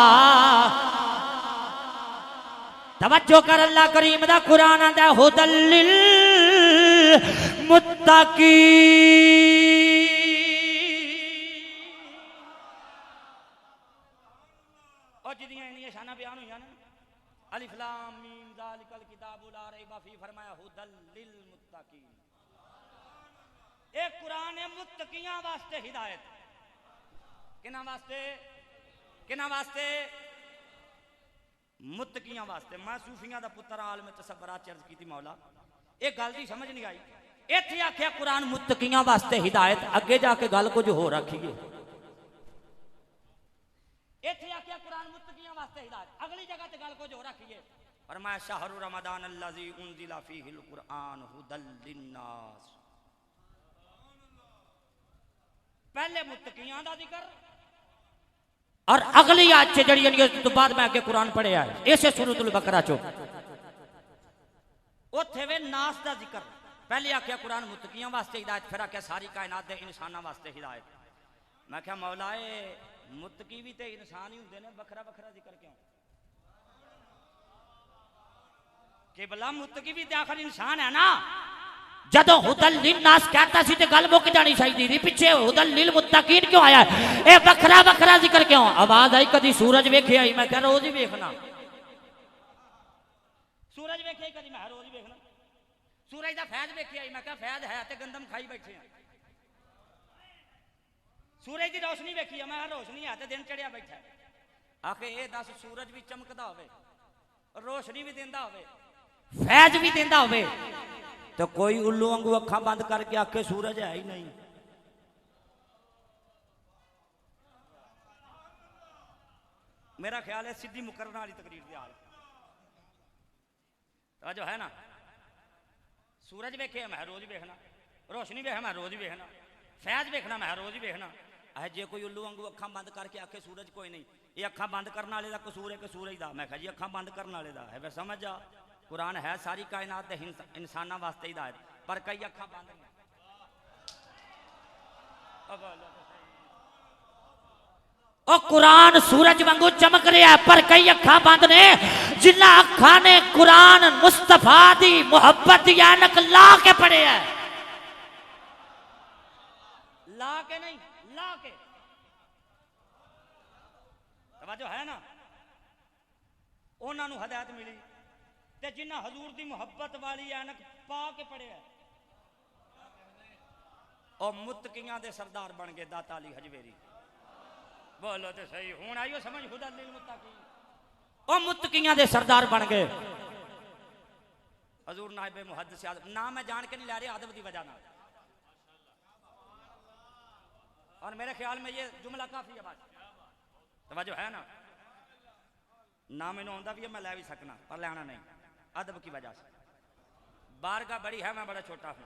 तवज्जो कर, अल्लाह करीम दा कुरान आंदा हुदल लिल मुत्तकी। और जिदियां इन्नी शाना बयान हुई ना, अलिफ लाम मीम ज़ालिकल किताबु ला रैबा फीह, फरमाया हुदल लिल मुत्तकीन। एक कुरान है मुत्तकियां वास्ते हिदायत। किना वास्ते? किना वास्ते? मुत्तकियां वास्ते। मैं सूफियां दा पुत्र आलम तसव्वुरात च अर्ज कीती, मौला एक गल दी समझ नहीं आई। इत्थे आख्या कुरान मुत्तकियां वास्ते हिदायत, अगे जाके गल कुछ हो रखी है। इत्थे आख्या कुरान मुत्तकियां वास्ते हिदायत, अगली जगह ते गल कुछ हो रखी है। फरमाया शहरु रमदान अल्लज़ी उनज़िला फ़ीहिल कुरआन हुदल लिन्नास। पहले मुत्तकियां दा जिक्र और अगली आयत च जड़ी तो बाद में आगे कुरान पढ़िया है, इसे सूरतुल बकरा चो उथे वे नास दा जिक्र। पहले आख्या कुरान मुत्तकियां वास्ते हिदायत, फिर आख्या सारी कायनात दे इंसानां वास्ते हिदायत। मैं क्या मौलाए मुत्तकी भी ते इंसान ही होंदे ने, बखरा बखरा जिक्र क्यों? कि भला मुत्तकी भी तो आखिर इंसान है ना। जदों हुदल लिन्नास कहता सी ते गल मुक जानी चाहिदी थी, पिछे हुदल लिल मुत्तकीन क्यों आया? ए बखरा बखरा जिक्र क्यों? आवाज आई कदी सूरज वेखे आई, मैं कह रोज ही वेखना। सूरज वेखे कदी, मैं रोज ही वेखना। सूरज दा फैज वेखे आई, मैं कह फैज है ते गंदम खाई बैठे हैं। सूरज की रोशनी वेखी है, मैं रोशनी है ते दिन चढ़िया बैठा है। आखे ये दस सूरज भी चमकदा होवे, रोशनी भी देंदा होवे, फैज भी देंदा होवे, तो कोई उल्लू वांगू अखा बंद करके आखे सूरज है ही नहीं। मेरा ख्याल है सीधी मुकरना वाली तकरीर की हाल तो जो है ना, सूरज वेखे मैं रोज वेखना, रोशनी वेख मैं रोज वेखना, फैज वेखना मैं रोज ही वेखना। है जे कोई उल्लू वांगू अखा बंद करके आखे सूरज कोई नहीं, ये अखा बंद करने वाले का कसूर है कि सूरज का? मैं कहा जी अखा बंद करने वाले का है। फिर समझ जा, कुरान है सारी कायनात इंसाना वास्ते हिदायत, पर कई अखा बंद नहीं। ओ कुरान सूरज वांगू चमक रहा है, पर कई अखा बंद ने। जिन्ना अखा ने कुरान मुस्तफा दी मुहब्बत दी ऐनक ला के पढ़े है, ला के नहीं, ला के। तवज्जो है ना? उन्होंने हदायत मिली ते जिन्ना हजूर दी मुहब्बत वाली ऐनक पा के पढ़िया और मुत्तकियां दे सरदार बन गए दाता अली हजवेरी। बोलो तो सही, हुण आइयो समझ खुदा लिल मुत्तकीन। ओ मुत्तकियां दे सरदार बन गए। हजूर नाइबे मुहद्दिस आज़म, नाम मैं जान के नहीं ला रहा, अदब की वजह ना। और मेरे ख्याल में ये जुमला काफी है बात। तवज्जो है ना? ना मैंने आंदा भी है, मैं लै भी सकना, पर लेना नहीं, अदब की वजह से। बारगाह बड़ी है, मैं बड़ा छोटा हूं।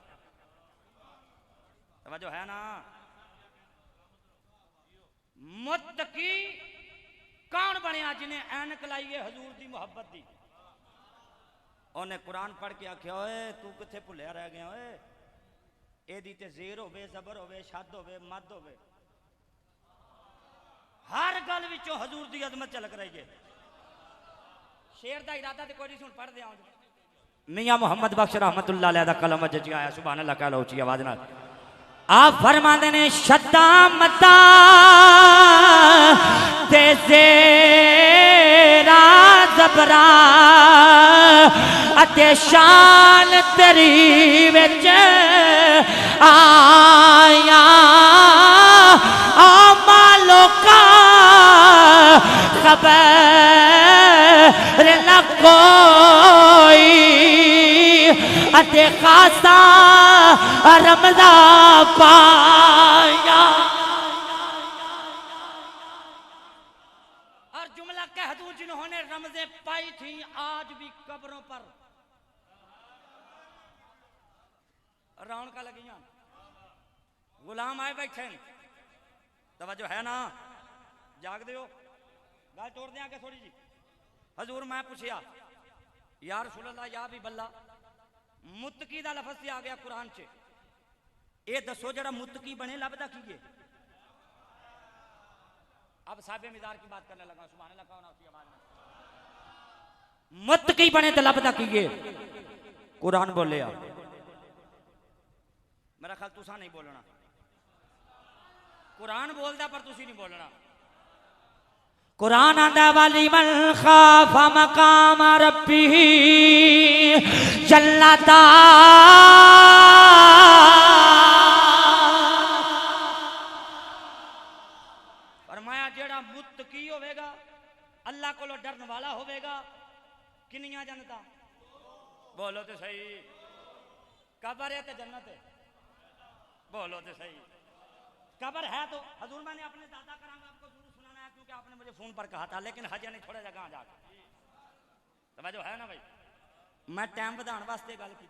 तवज्जो है ना? मुत्तकी कौन बनया जिन्हें ऐनक लाई है हजूर दी मुहब्बत दी? उन्हें कुरान पढ़ के आख्या, ओए तू किथे भुलिया रह गया? ओए एदी ते ज़ेर होवे, ज़बर होवे, शद होवे, मद होवे, हर गल विचों हजूर दी अजमत झलक रही है। शेर दा इरादा ते कोई नहीं, सुन पढ़ दे मियां मोहम्मद बख्श रहमतुल्लाह अलैह दा कलम अज आया, सुभान अल्लाह कह लो ऊंची आवाज नाल। आप फरमाते ने शद्दा मता ते ज़ेरा ज़बरा अते शान तेरी विच आया आमा लोका खबर न कोई अते खासा रमज़ा पाया। और जुमला कह दूं, जिन्होंने रमज़े पाई थी आज भी कब्रों पर रौनक लगियां, गुलाम आए बैठे। तवज्जो है ना? जाग दे, गल तोड़ दें आगे थोड़ी जी। हजूर मैं पूछया, या रसूल अल्लाह या भी बल्ला, मुत्तकी दा लफज से आ गया कुरान च, ये दसो जरा मुत्तकी बने लभदा की है? अब साबे मिज़ार की बात करने लगा, सुभान अल्लाह कौन उसकी आवाज में। मुत्तकी बने तो लभदा की है? कुरान बोले आ। मेरा ख्याल तुसा नहीं बोलना, कुरान बोलदा पर तुसी नहीं बोलना। कुरान आंदा वाली मन खाफा मकाम रब्बी जन्नता, फरमाया जेड़ा मुत्तकी होवेगा, अल्लाह को डरन वाला होवेगा, किनिया जन्नता? बोलो तो सही। कब्र है तो जन्नत है? बोलो तो सही। कब्र है तो हजूर मैंने अपने दादा करांगा आपको जरूर सुनाना है, क्योंकि आपने मुझे फोन पर कहा था, लेकिन हजे नहीं, थोड़ा जगह जाकर। तवज्जो है ना भाई? मैं टाइम बढ़ाने वास्ते गल की।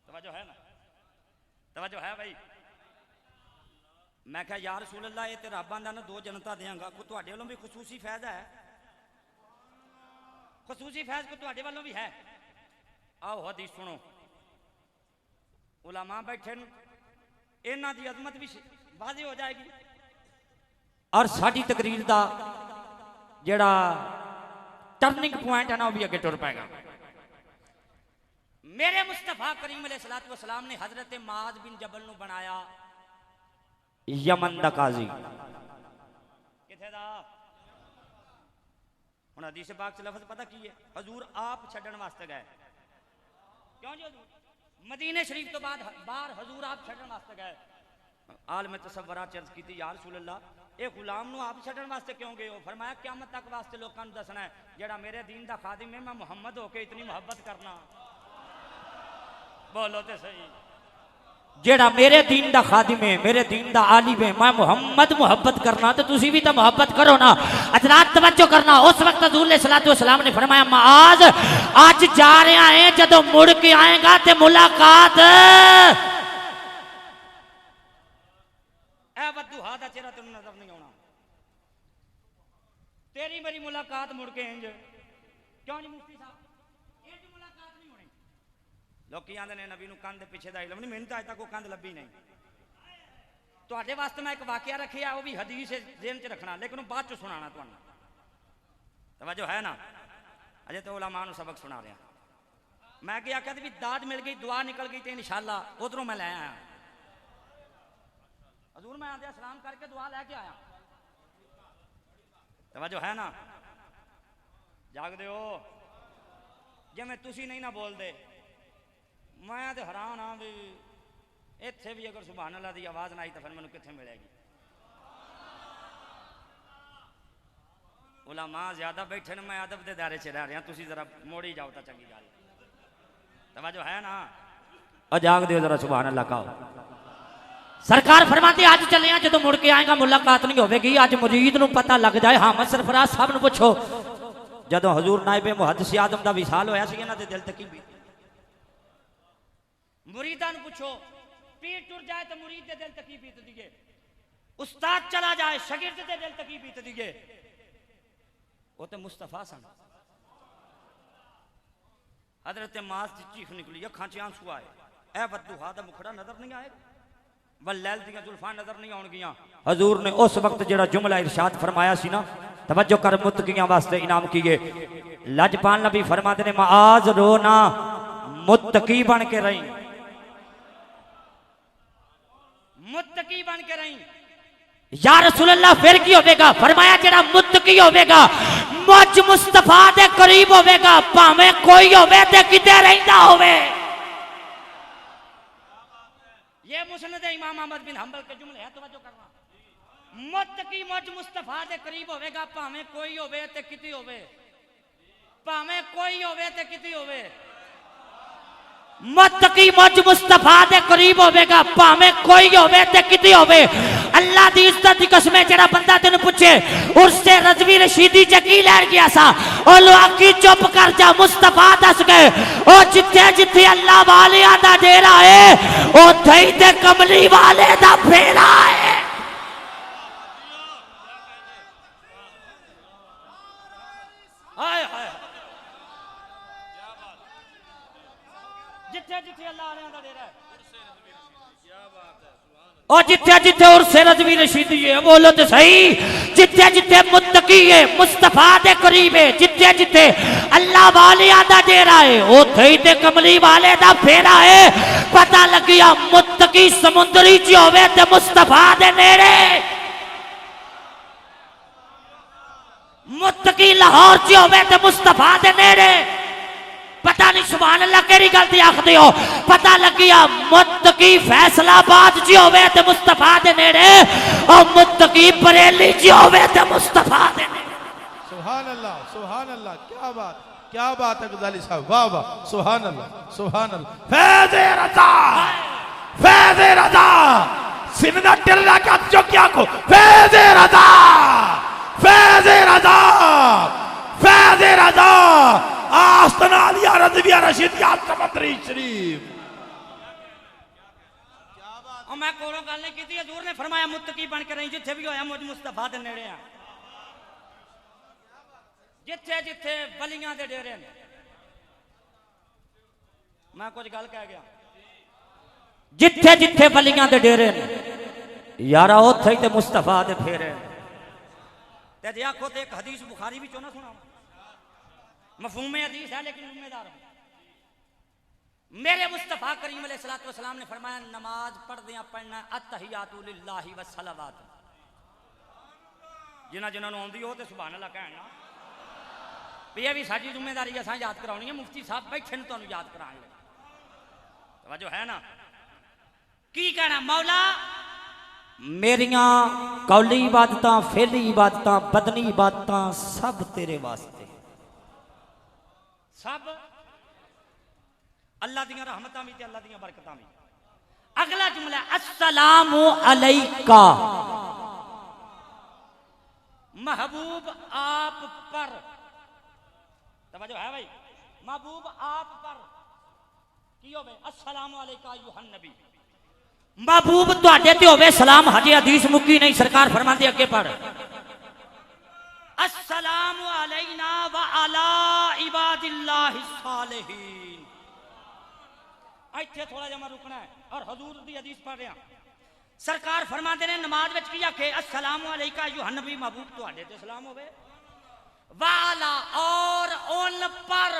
तवज्जो है ना? तवज्जो है भाई? मैं कहा या रसूल अल्लाह, ये तो रब आंदा ना दो जन्नतां देंगा, कोई तुहाडे वालों भी खसूसी फैज़ है? खसूसी फैज़ कोई तुहाडे वालों भी है? आओ हदीस सुनो। उलमा बैठे, इन्हां दी अजमत भी वाज़े हो जाएगी और साडी तकरीर दा जेड़ा टर्निंग पॉइंट है ना, वो भी अगे टुर पाएगा। मेरे मुस्तफा करीम अलैहिस्सलातु वस्सलाम ने हजरत माज बिन जबल नु बनाया यमन दा काजी। किथे दा हुण हदीस पाक च लफ्ज़ पता की है, हजूर आप छड्डण वास्ते गए। क्यों जी हजूर मदीने शरीफ तो बाद बाहर हजूर आप छड्डण वास्ते गए। आलम तसव्वुरा चर्च की या रसूल अल्लाह ए गुलाम नु आप छड्डण वास्ते क्यों गए हो? फरमाया क़यामत तक वास्ते लोकां नु दसना है जेड़ा मेरे दीन दा खादिम है, मैं मुहम्मद होके इतनी मोहब्बत करना। बोलो ते सही। जेड़ा मेरे दीन दा खादिम है, मेरे दीन दा आलिम है, मैं मुहम्मद मोहब्बत करना, तो तुसी भी तो मोहब्बत करो ना। हजरात तवज्जो करना, उस वक्त हजूर अलैहिस्सलातु वस्सलाम ने फरमाया माज आज जा रहे हैं, जदों मुड़ के आएगा ते मुलाकात ए वद्दुहा दा चेहरा तेनू नजर नहीं आना, तेरी मेरी मुलाकात मुड़ के इंज क्यों नहीं मुफ्ती साहब, इंज मुलाकात नहीं होनी। लोग आंदे ने नबी नू कंध पिछे दा इल्म नहीं, मैनूं तां अज तक वो कंध लभी नहीं। तुहाडे वास्ते मैं एक वाकया रखिया, वो भी हदीस ज़हन च रखना, लेकिन बाद च सुनाना तुहानूं। तवज्जो है ना? अजे तो उलमा नूं सबक सुना रहा। मैं क्या आख्या भी दाद मिल गई, दुआ निकल गई, तो इंशाअल्लाह उधरों मैं लै आया। हजूर मैं आंदे सलाम करके दुआ लैके आया। तवज्जो है ना? जागदे हो? जिवें तुसी नहीं ना बोलते, मैं तो हैरान हाँ भी इत्थे भी अगर सुभान अल्लाह की आवाज़ ना आई तो फिर मैनूं कित्थे मिलेगी। उलमा ज्यादा बैठे ने, मैं अदब के दायरे च रह रहा, तुसी जरा मोड़ी जाओ तो चंगी गल। तवज्जो है ना? जाग दियो जरा सुभान अल्लाह का। सरकार फरमाते आज चले हैं, जो मुड़ के आएगा मुलाकात नहीं होगी। अज मुरीद नूं पता लग जाए। हाँ मैं सरफराज साहब नूं पुछो, जदों हजूर नाइबे मुहद्दिस आजम दा विसाल होया सी, इन्हां दे दिल ते की बीती? मुरीदां नूं पुछो, पीर टुर जाए तो मुरीद दे दिल ते की बीतदी है, उस्ताद चला जाए शागिर्द दे दिल ते की बीतदी है। वो तो मुस्तफा सन। हजरत मास की चीख निकली, अखां च आंसू आए। ए वद्दुहा दा मुखड़ा नजर नहीं आएगा, वल्लैल दियां जुल्फां नजर नहीं आउणगियां। हजूर ने उस वक्त जेड़ा जुमला इरशाद फरमाया सी ना, तवज्जो कर, मुत्तकियां वास्ते इनाम किए। लजपाल नबी फरमाते ने माज रो ना, मुत्तकी बन के रही, मुत्तकी बन के रही। या रसूल अल्लाह फिर की होवेगा? फरमाया जेड़ा मुत्तकी होवेगा मुझ मुस्तफा दे करीब होवेगा, भावें कोई होवे ते किते रहिंदा होवे। ये मुस्नद इमाम अहमद बिन हंबल के जुमले हैं, तवज्जो करना। मुत्तकी मुझ मुस्तफा दे करीब होवेगा, भावें कोई होवे ते किती होवे, भावें कोई होवे ते किती होवे। मुत्तकी मुझ मुस्तफा दे करीब होवेगा, भावें कोई होवे ते किती होवे। अल्लाह दी इज्जत दी कसम, जेड़ा बंदा तेन पूछे उर्से रज़वी रशीदी च की लैन गया सा, ओ लोकी चुप कर जा, मुस्तफा दस गए। ओ जिथे जिथे अल्लाह वाले दा डेरा है, ओथे ही ते कमली वाले दा फेरा है। हाय हाय, जिथे जिथे अल्लाह वाले दा डेरा है, और जिथे जिथे उर्से रज़वी रशीदी है, बोलो तो सही, जिथे जिथे मुत्तकी है, मुस्तफा दे करीब है, जिथे जिथे अल्लाह वाले दा डेरा है, ओथे ही ते कमली वाले दा फेरा है। पता लग गया मुत्तकी समुंदरी च होवे ते मुस्तफा दे नेड़े, मुत्तकी लाहौर च होवे ते मुस्तफा दे नेड़े। पता नहीं सुभान अल्लाह केड़ी गल दी आखदे हो। पता लग गया मुत्तकी फैसलाबाद च होवे ते मुस्तफा दे नेड़े, और मुत्तकी बरेली च होवे ते मुस्तफा दे नेड़े। सुभान अल्लाह, सुभान अल्लाह, क्या बात है गजाली साहब, वाह वाह, सुभान अल्लाह, सुभान अल्लाह। फैज़े रज़ा, फैज़े रज़ा, सिमना टिल्ला का जो क्या को, फैज़े रज़ा, फैज़े रज़ा, फैज़े रज़ा, आस्तना लिया रज़विया रशीदिया समंदरी शरीफ। और मैं कोरों गल नहीं की, हजूर ने फरमाया मुत्तकी बन के रही, जिथे भी होया मुझ मुस्तफा दे नेड़े आ। जिथे जिथे बलियां दे डेरे ने, मैं कुछ गल कह गया, जिथे जिथे बलियां दे डेरे ने यारा, ओथे ही ते मुस्तफा दे फेरे। ते जे आखो ते एक हदीस बुखारी भी चो ना सुना, मफहूम हदीस है लेकिन जिम्मेदार मेरे मुस्तफ़ा करीम अलैहिस्सलाम ने फरमाया नमाज पढ़दियां पढ़ना अत्तहियातु लिल्लाहि व सलावात। जिन्हां नूं आउंदी हो ते सुभान अल्लाह कहण ना भी ये भी साडी जिम्मेदारी है, असां याद कराउणी है। मुफ्ती साहब बैठे ने तुहानूं याद कराण लगे, तवज्जो है ना। की कहना मौला मेरियां कौली इबादतां फेली इबादतां बदनी इबादतां सब तेरे वास्ते, सब अल्लाह दियां रहमतां भी ते अल्लाह दियां बरकतां भी। अगला जुमला अस्सलामु अलैका, महबूब आप पर, तवज्जो है भाई, महबूब आप पर की होवे अस्सलामु अलैका अय्युहन नबी, महबूब तुहाडे ते होवे सलाम। हजे हदीस मुक्की नहीं, सरकार फरमांदे अगे पढ़ अस्सलामु अलैना व अला इबादिल्लाहिस सालिहीन। इत्थे थोड़ा जिहा मैं रुकना है और हजूर दी हदीस पढ़ रहा। सरकार फरमाते ने नमाज विच की आखे अस्सलामु अलैका अय्युहन नबी, महबूब तुहाडे ते सलाम होवे, वाला और उन पर।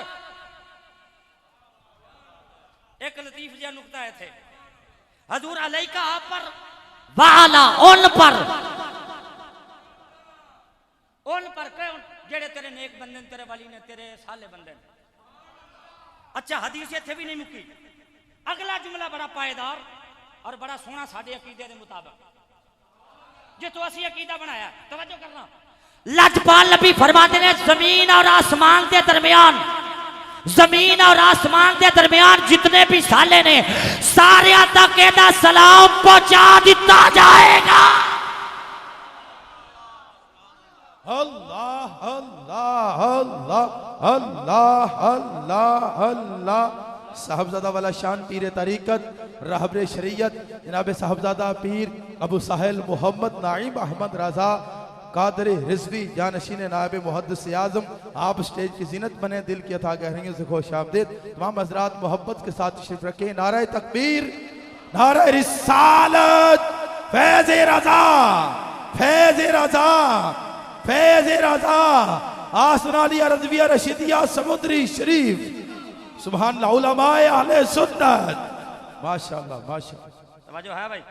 एक लतीफ जिहा नुक्ता है थे, हजूर अलैका आप पर, वाला उन पर, उन पर कौन जेड़े तेरे नेक बंदे तेरे वाली ने तेरे साले बंदे ने। अच्छा हदीस इत्थे भी नहीं मुक्की, अगला जुमला बड़ा पायदार और बड़ा सोहना साडे अकीदे के मुताबिक, जितो असी अकीदा बनाया। तवज्जो करना, लजपाल नबी फरमाते ने जमीन और आसमान के दरमियान, जमीन और आसमान के दरमियान जितने भी साले ने सारे तक एदा सलाम पहुंचा दिता जाएगा। अल्लाह अल्लाह अल्लाह अल्लाह अल्लाह अल्लाह। साहबजादा वाला शान पीर तरीकत रहबर शरीयत जनाब साहबजादा पीर अबू साहिल मोहम्मद नाइम अहमद रजा कादर रिजवी जानशीन नायब मुहद्दिस आज़म, आप स्टेज की जीनत बने, दिल की अथा गहराइयों से खुश आमदीद। तमाम हज़रात मोहब्बत के साथ तशरीफ रखें। नारा तकबीर, नारा रिसालत, फैज़ रज़ा, फैज़ रज़ा, फैज़ रज़ा, आसमानिया रज़विया रशीदिया समुद्री शरीफ, सुभान अल्लाह, उलमाए अहले सुन्नत, माशाअल्लाह माशाअल्लाह। तवज्जो है भाई,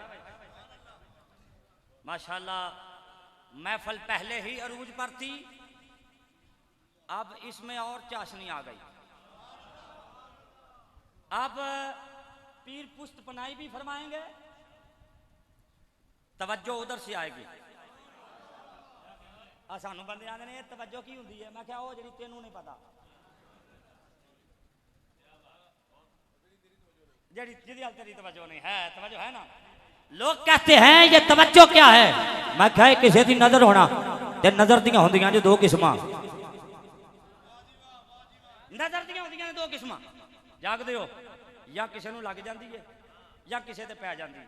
माशाअल्लाह। महफल पहले ही अरूज पर थी, अब इसमें और चाशनी आ गई। अब पीर पुष्ट पनाई भी फरमाएंगे, तवज्जो उधर से आएगी। सानू बंदे आंदे ने तवज्जो की हुंदी है, मैं क्या वो जिहड़ी तेनू नहीं पता, जिहड़ी जिहदी हाल तेरी तवज्जो नहीं है। तवज्जो है ना। लोग कहते हैं ये तवज्जो क्या है, मैं कहा किसी की नजर होना, ते नजर दियां होंदियां जो दो किस्मां, नजर दियां होंदियां दो किस्मां, जागदे हो या किसी नूं लग जांदी है या किसी ते पै जांदी है।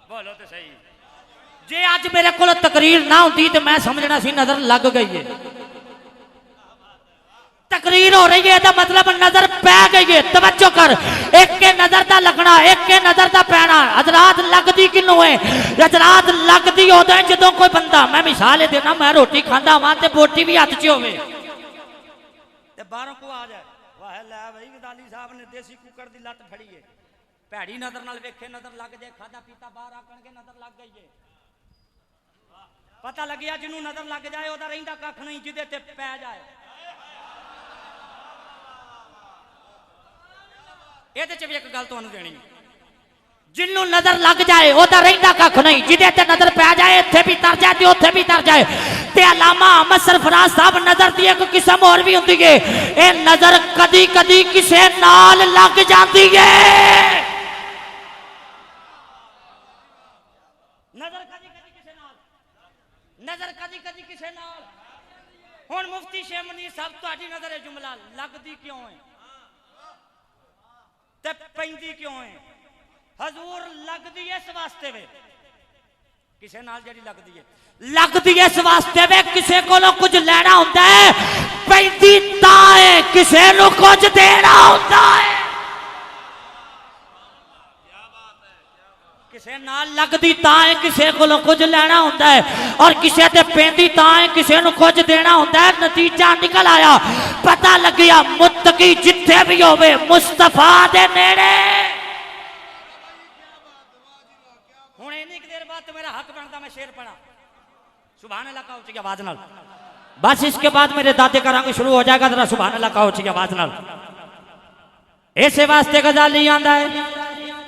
बोलो तो सही, जे अज मेरे को तकरीर ना होती तो मैं समझना सी नजर लग गई है। तकरीर हो रही है तो मतलब नजर पै गई है। तवज्जो कर, एक के नजर दा लगना, एक के नजर दा पैना। हजरात लगदी किनू है? हजरात लगदी होदा है जदों कोई बंदा, मैं मिसाल देना, मैं रोटी खांदा हां ते बोटी भी हाथ च होवे ते बाहरों को आ जाए, वाह लै भाई गदाली साहब ने देसी कुकर दी लत फड़ी है, भैड़ी नजर नाल वेखे नजर लग जाए, खादा पीता बाहर आकण के नजर लग गई है। पता लग गया जिन्हों नजर लग जाए ओदा रहिंदा कख नहीं, जिदे ते पै जाए। ਇਹਦੇ ਚ ਵੀ ਇੱਕ ਗੱਲ ਤੁਹਾਨੂੰ ਦੇਣੀ, जिन्हों नजर लग जाए ओदा रहिंदा कख नहीं, जिदे ते नजर पै जाए इत्थे भी तर जाए ते उत्थे भी तर जाए। ते अलामा अहमद सरफराज साहब नजर दी एक किस्म और भी हुंदी है, ए नजर कदी कदी किसे नाल लग जाती है। नजर कदी कदी किसे नाल, नजर कदी कदी किसे नाल। हुण मुफ्ती शेख मुनीर साहब तुहाडी नजर जुमला लगदी क्यों है ते पैंदी क्यों है? हजूर लगदी इस वास्ते वे, किसे नाल जड़ी लगदी है, लगदी इस वास्ते वे किसे कोलों कुछ लेना होता है, पैंदी तां है किसे नूं कुछ देना होता है। किसे किसे नाल लगदी तां है किसे कोलों कुछ लेना होंदा है और किसे ते पेंदी तां है किसे नु कुछ देना होंदा है। नतीजा निकल आया, पता लग गया मुत्तकी जिथे भी होवे मुस्तफा दे नेड़े। हुण इन्नी देर बाद तो मेरा हक बनता मैं शेर पढ़ा। सुभान अल्लाह का ऊंची आवाज नाल। बस इसके बाद मेरे दादे का रंग शुरू हो जाएगा। जरा सुभान अल्लाह का ऊंची आवाज नाल। ऐसे वास्ते गजाल नहीं आंदा है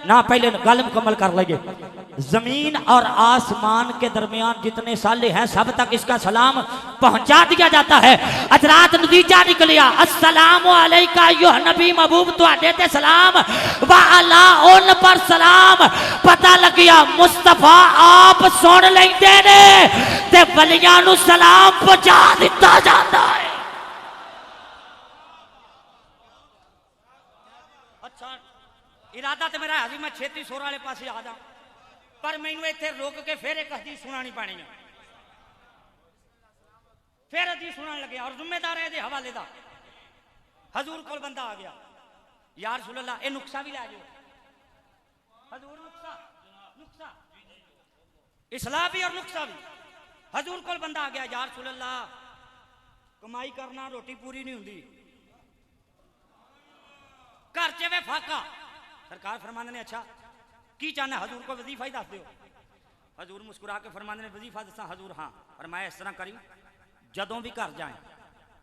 ना, पहले गल मुकम्मल कर लेंगे। जमीन और आसमान के दरमियान जितने साले हैं सब तक इसका सलाम पहुंचा दिया जाता है। अजरात नतीजा निकलिया, अस्सलामु अलैका अय्युहा नबी महबूब तुहाडे ते सलाम व अला उन पर सलाम। पता लग गया मुस्तफा आप सुन लेंदे ने ते वलियां नू सलाम पहुंचा दिता जाता है। अच्छा इरादा तो मेरा है मैं छेती सोर वाले पासे आ जा, पर मैनू इत्थे रोक के फिर एक हदीस सुनानी पैनी है। फिर हदीस सुनाने लगे और जिम्मेदार है हवाले का। हजूर को बंदा आ गया, यार रसूल अल्लाह ये नुक्सा भी लै जाओ। हजूर नुक्सा नुक्सा इस्लाह भी और नुक्सा भी। हजूर को बंदा आ गया, यार रसूल अल्लाह कमाई करना रोटी पूरी नहीं होंदी, घर च वे फाका। सरकार फरमाने ने अच्छा की चाहना? हजूर को वजीफा ही दस दो। हजूर मुस्कुरा के फरमाने ने वजीफा दसा? हजूर हाँ। पर मैं इस तरह करी जदों भी घर जाए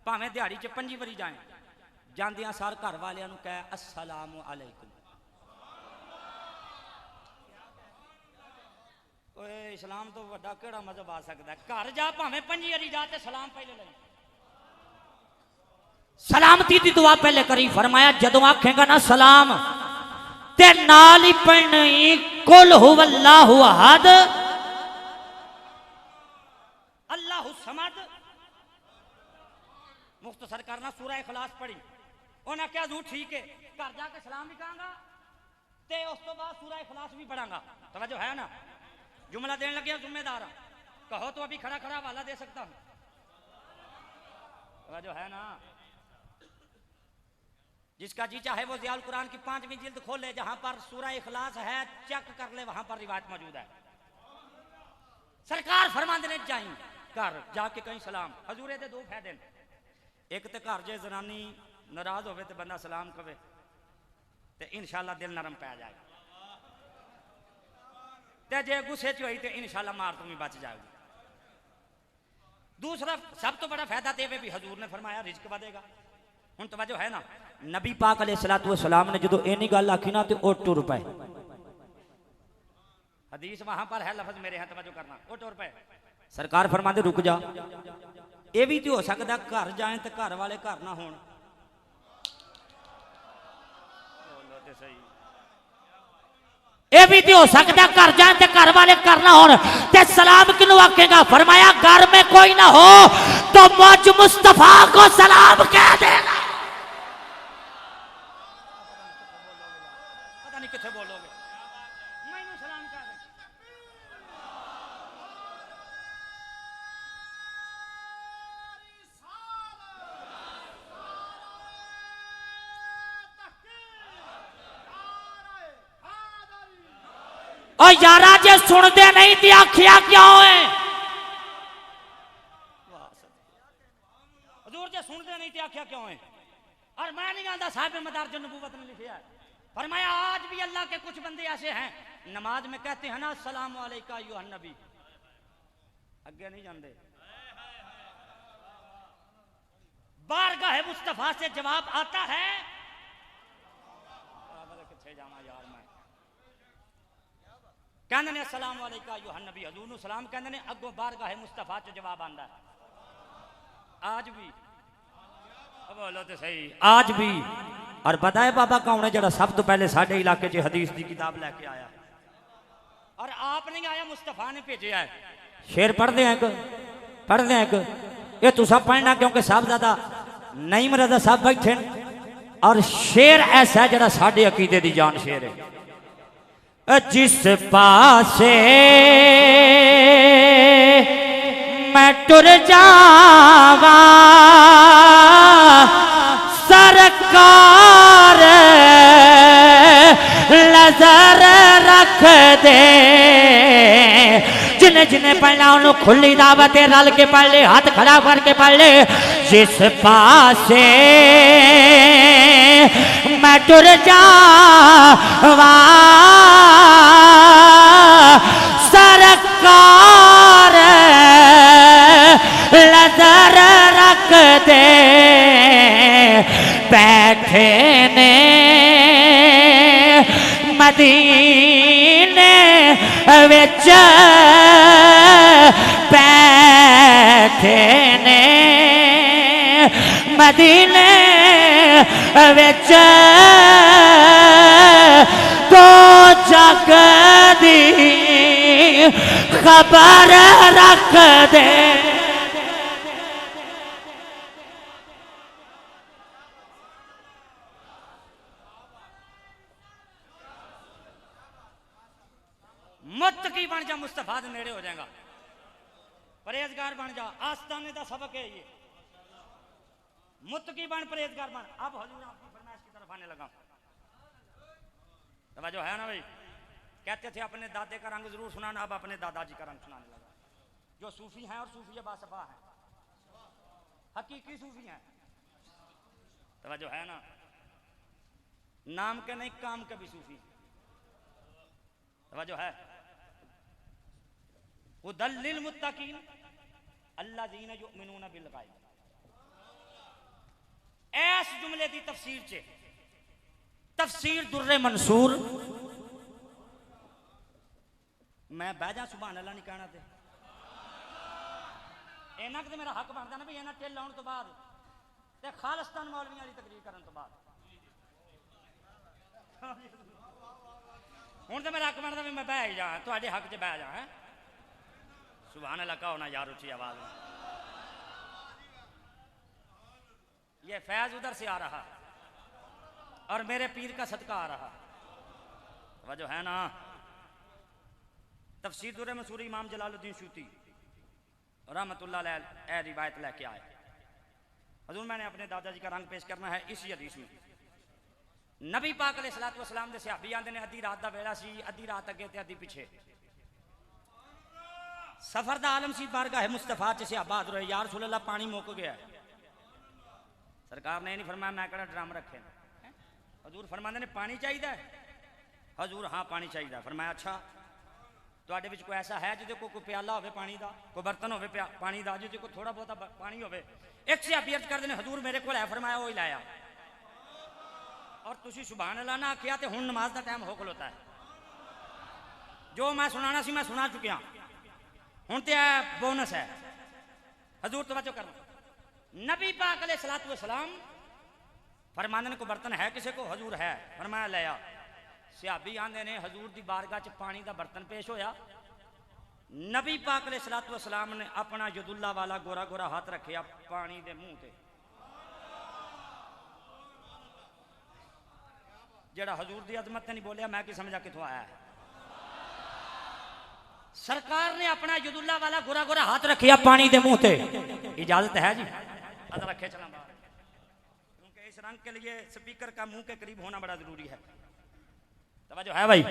भावें दिहाड़ी च 5 बारी जाए जांदियां सार घर वालियां नूं कह अस्सलामु अलैकुम। ओए इस्लाम तो वड्डा केड़ा मजहब आ सकता है? घर जा भावें 5 बारी जा ते सलाम पहले लई, सलामती दी दुआ पहले करी। फरमाया जदों आखेगा ना सलाम ते नाल ही पढ़नी कुल हुवल्लाहु अहद अल्लाहु समद। मुख्तसर करना सूरह इखलास पढ़ी। उन्हें क्या हजूर ठीक है, घर जाके सलाम भी कहांगा ते उस तो बाद सूरह इखलास भी पढ़ांगा। तवज्जो है ना? जुमला देने लगे जिम्मेदार कहो तो अभी खड़ा खड़ा वाला दे सकता हूं। तवज्जो है ना? जिसका जी चाहे वो ज़ियाउल कुरान की 5वीं जिल्द खोले, जहां पर सूरह इखलास है चेक कर ले, वहां पर रिवायत मौजूद है। सरकार फरमाते ने जाई घर जाके कहीं सलाम। हजूरे दे 2 फायदे, एक तो घर जे जनानी नाराज होवे तो बंदा सलाम कवे तो इंशाल्लाह दिल नरम पै जाएगा, ते जे गुस्से च होई तो इंशाल्लाह मार तुम बच जाएगी। दूसरा सब तो बड़ा फायदा तो भी हजूर ने फरमाया रिज्क बढ़ेगा। हुण तवज्जो है ना? नबी पाक अलैहिस्सलातु वस्सलाम ने जो इन्नी गल आखी ना तो ओ टुर पे। हदीस वहां पर है, लफ्ज मेरे हैं, तवज्जो करना। ओ टुर पे सरकार फरमाते रुक जा। ये भी तो हो सकता घर जाए तो घर वाले घर ना होण। ये भी तो हो सकता घर जाए तो घर वाले घर ना होण ते सलाम किनू आखेगा? फरमाया घर में कोई ना हो तो मुझ मुस्तफा को सलाम कह देगा। पता नहीं किथे बोलोगे, मैनू सलाम कह दे। और यारा जे सुनते नहीं थी आखिया क्यों है? हजूर जे सुनते नहीं थी आखिया क्यों है? और मैं नहीं जानता साहिब मदारिज नबूवत ने लिखा है। फरमाया आज भी अल्लाह के कुछ बंदे ऐसे हैं नमाज में कहते हैं ना अस्सलामु अलैका अय्युहन नबी, आगे नहीं जानते। बारगाह मुस्तफा से जवाब आता है कहने ने अस्सलामु अलैका अय्युहन नबी, हजूर नू सलाम कहने ने अगो बारगाह मुस्तफा च जवाब आंदा है। आज भी बोलो तो सही, आज भी। और पता है बाबा कौन है जरा सब तो पहले साडे इलाके च हदीस की किताब लेके आया? और आप नहीं आया, मुस्तफा ने भेजा है। शेर पढ़ते हैं पढ़ते हैं ये तुसा पढ़ना क्योंकि साहबजादा नईम रज़ा साहब बैठे और शेर ऐसा है जरा साडे अकीदे दी जान शेर है। जिस पासे मैं टुर जावा सरकार नजर रख रख दे जिन्हें जिन्हें पढ़ना उन्होंने खुली दावत है रल के पढ़ ले हाथ खड़ा करके पढ़ ले जिस पासे मैं टुर जावा सरकार नजर रख दे बैठे ने मदीने विच बैठे ने मदीने विच तो जग दी खबर रख दे मुत्तकी बन जा मुस्तफा दे नेड़े हो जाएगा परहेजगार बन जा आस्ताने का सबक है ये मुत्तकी बन परहेजगार बन अब हुजूर आपकी फरमाइश की तरफ आने लगा तवज्जो है ना भाई कहते थे अपने दादे का रंग जरूर सुनाना अब अपने दादाजी का रंग सुनाने लगा जो सूफी हैं और सूफी बासफा हैं हकीकी सूफी हैं तवज्जो है ना नाम के नहीं काम के भी सूफी तवज्जो है हुदल्लिल मुत्तकीन अल्लज़ीना युमिनूना बिल गायब ऐस जुमले की तफसीर च तफसीर दुर्रे मंसूर मैं बह जा सुभान अल्लाह नहीं कहना ते इन्ना कि मेरा हक बनता ना भी इन्ना टिल लाने तो बाद ते खालिस्तान मौलवियां की तकरीर करने तो बाद हुण तो मेरा हक बनता भी मैं बह ही जा तुहाडे हक च बह जा है सुभान अल्लाह कहो ना यार ऊंची आवाज में ये फैज उधर से आ रहा और मेरे पीर का सदका आ रहा वजह है ना तफसीर दुर्रे मंसूर इमाम जलालुद्दीन सूती रहमतुल्लाह अलैह रिवायत लेके आए हजूर मैंने अपने दादाजी का रंग पेश करना है इसी हदीस में नबी पाक अलैहिस्सलातु वस्सलाम दे सहाबी आंदे ने अद्धी रात दा वेला सी अद्धी रात अगे ते अद्धी पिछे सफर दा आलम सी बारगाह मुस्तफा च सहाबा हाज़िर होए या रसूल अल्लाह पानी मुक गया सरकार ने नहीं फरमाया मैं कड़ा ड्रम रखे हजूर फरमाते ने पानी चाहिए हजूर हाँ पानी चाहिए फरमाया अच्छा तुहाडे विच कोई ऐसा है जिहदे कोई प्याला होवे पानी दा कोई बर्तन होवे पानी दा जिहदे कोई थोड़ा बहुता पानी होवे एक सहाबी अर्ज करदे ने हजूर मेरे कोल है फरमाया वही लाया और तुसी सुभान अल्लाह ना आखिया ते हुण नमाज दा टाइम हो खलोता है जो मैं सुनाना सी मैं सुना चुकिया हुण ते बोनस है हजूर तवज्जो करना नबी पाक अलैहिस्सलातु वस्सलाम फरमांदे को बर्तन है किसी को हजूर है फरमाया लिया सहाबी आंदे ने हजूर दी बारगाह च पानी दा बर्तन पेश होया नबी पाक अलैहिस्सलातु वस्सलाम ने अपना यदुल्ला वाला गोरा गोरा हाथ रखिया पानी दे मुंह ते जेड़ा हजूर दी अजमत नहीं बोलिया मैं की समझा किथों आया है सरकार ने अपना यदुल्ला वाला गोरा गोरा हाथ रखिया पानी दे मुंह ते इजाजत है जी अदा रखे चला बाहर क्योंकि इस रंग के लिए स्पीकर का मुंह के करीब होना बड़ा जरूरी है तवज्जो है भाई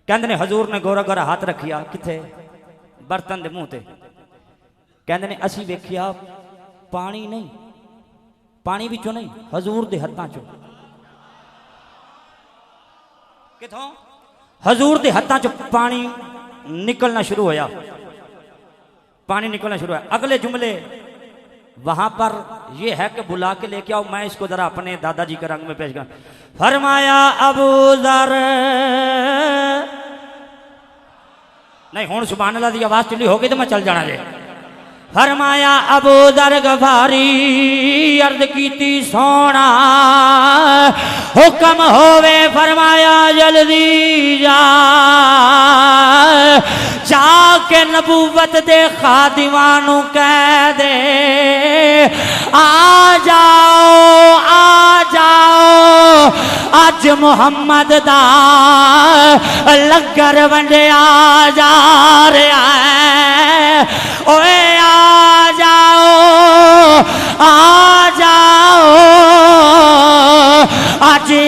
कहंदे ने हजूर ने गोरा गोरा हाथ रखिया किथे बर्तन दे मुंह ते कहंदे ने असी वेखिया पानी नहीं पानी विचों नहीं हजूर दे हत्थां चों किथों हजूर दे हत्थां चों पानी निकलना शुरू होया पानी निकलना शुरू हुआ अगले जुमले वहां पर यह है कि बुला के लेके आओ मैं इसको जरा अपने दादाजी के रंग में पेश कर फरमाया अबू जर नहीं हुण सुभान अल्लाह दी आवाज ढिली हो गई तो मैं चल जाना जे फरमाया अबू दर गफारी अर्ज कीती सोना हुक्म होवे फरमाया जल्दी जा जाके नबूवत दे खादिमानू कह दे आ जाओ अज मुहम्मद दा लंगर वंडिया जा रहा है ओए आ जाओ आज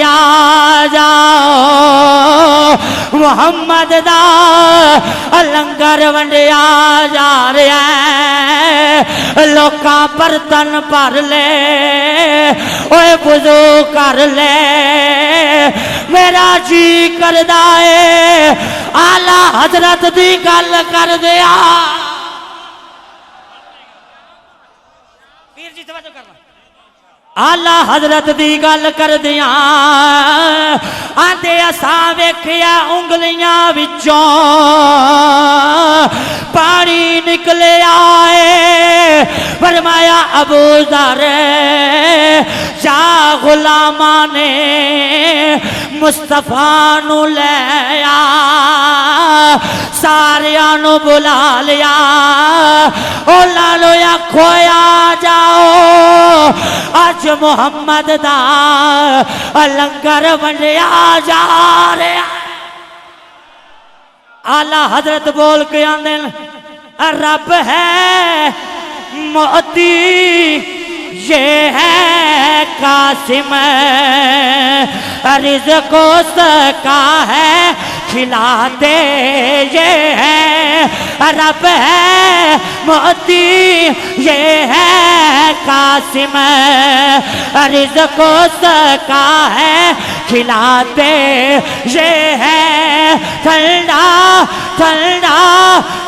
आ जाओ मुहम्मद दा लंगर वंडिया जा रहा है। लोका बर्तन भर ले ओए बुजू कर ले मेरा जी करदा है आला हजरत दी गल कर दिया। पीर जी तवज्जो करना आला हजरत दी गल कर दिया आंदे असा वेखिया उंगलियां विचों पानी निकले आए। फरमाया अबू ज़र जा गुलामा ने मुस्तफा नू ले आ सारिया नू बुला लिया ओ लालो आखो आ जाओ अज मुहम्मद दा लंगर वंडिया जा रहा। आला हजरत बोल के आंदे रब है मोती ये है कासिम रिज़्क़ो सका है खिलाते ये है रब है मोती ये है कासिम रिज़्क़ो सका है खिलाते ये है ठंडा ठंडा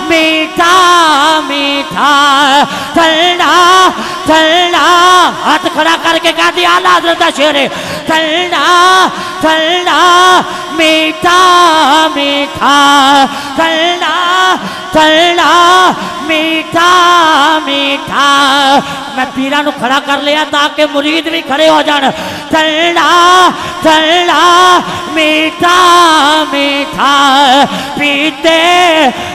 मीठा मीठा ठंडा ठंडा हाथ खड़ा करके कह दिया आला हज़रत दा शेर ठंडा ठंडा मीठा मीठा ठंडा ठंडा मीठा मीठा। मैं पीरा नू खड़ा कर लिया ताकि मुरीद भी खड़े हो जान। ठंडा ठंडा मीठा मीठा पीते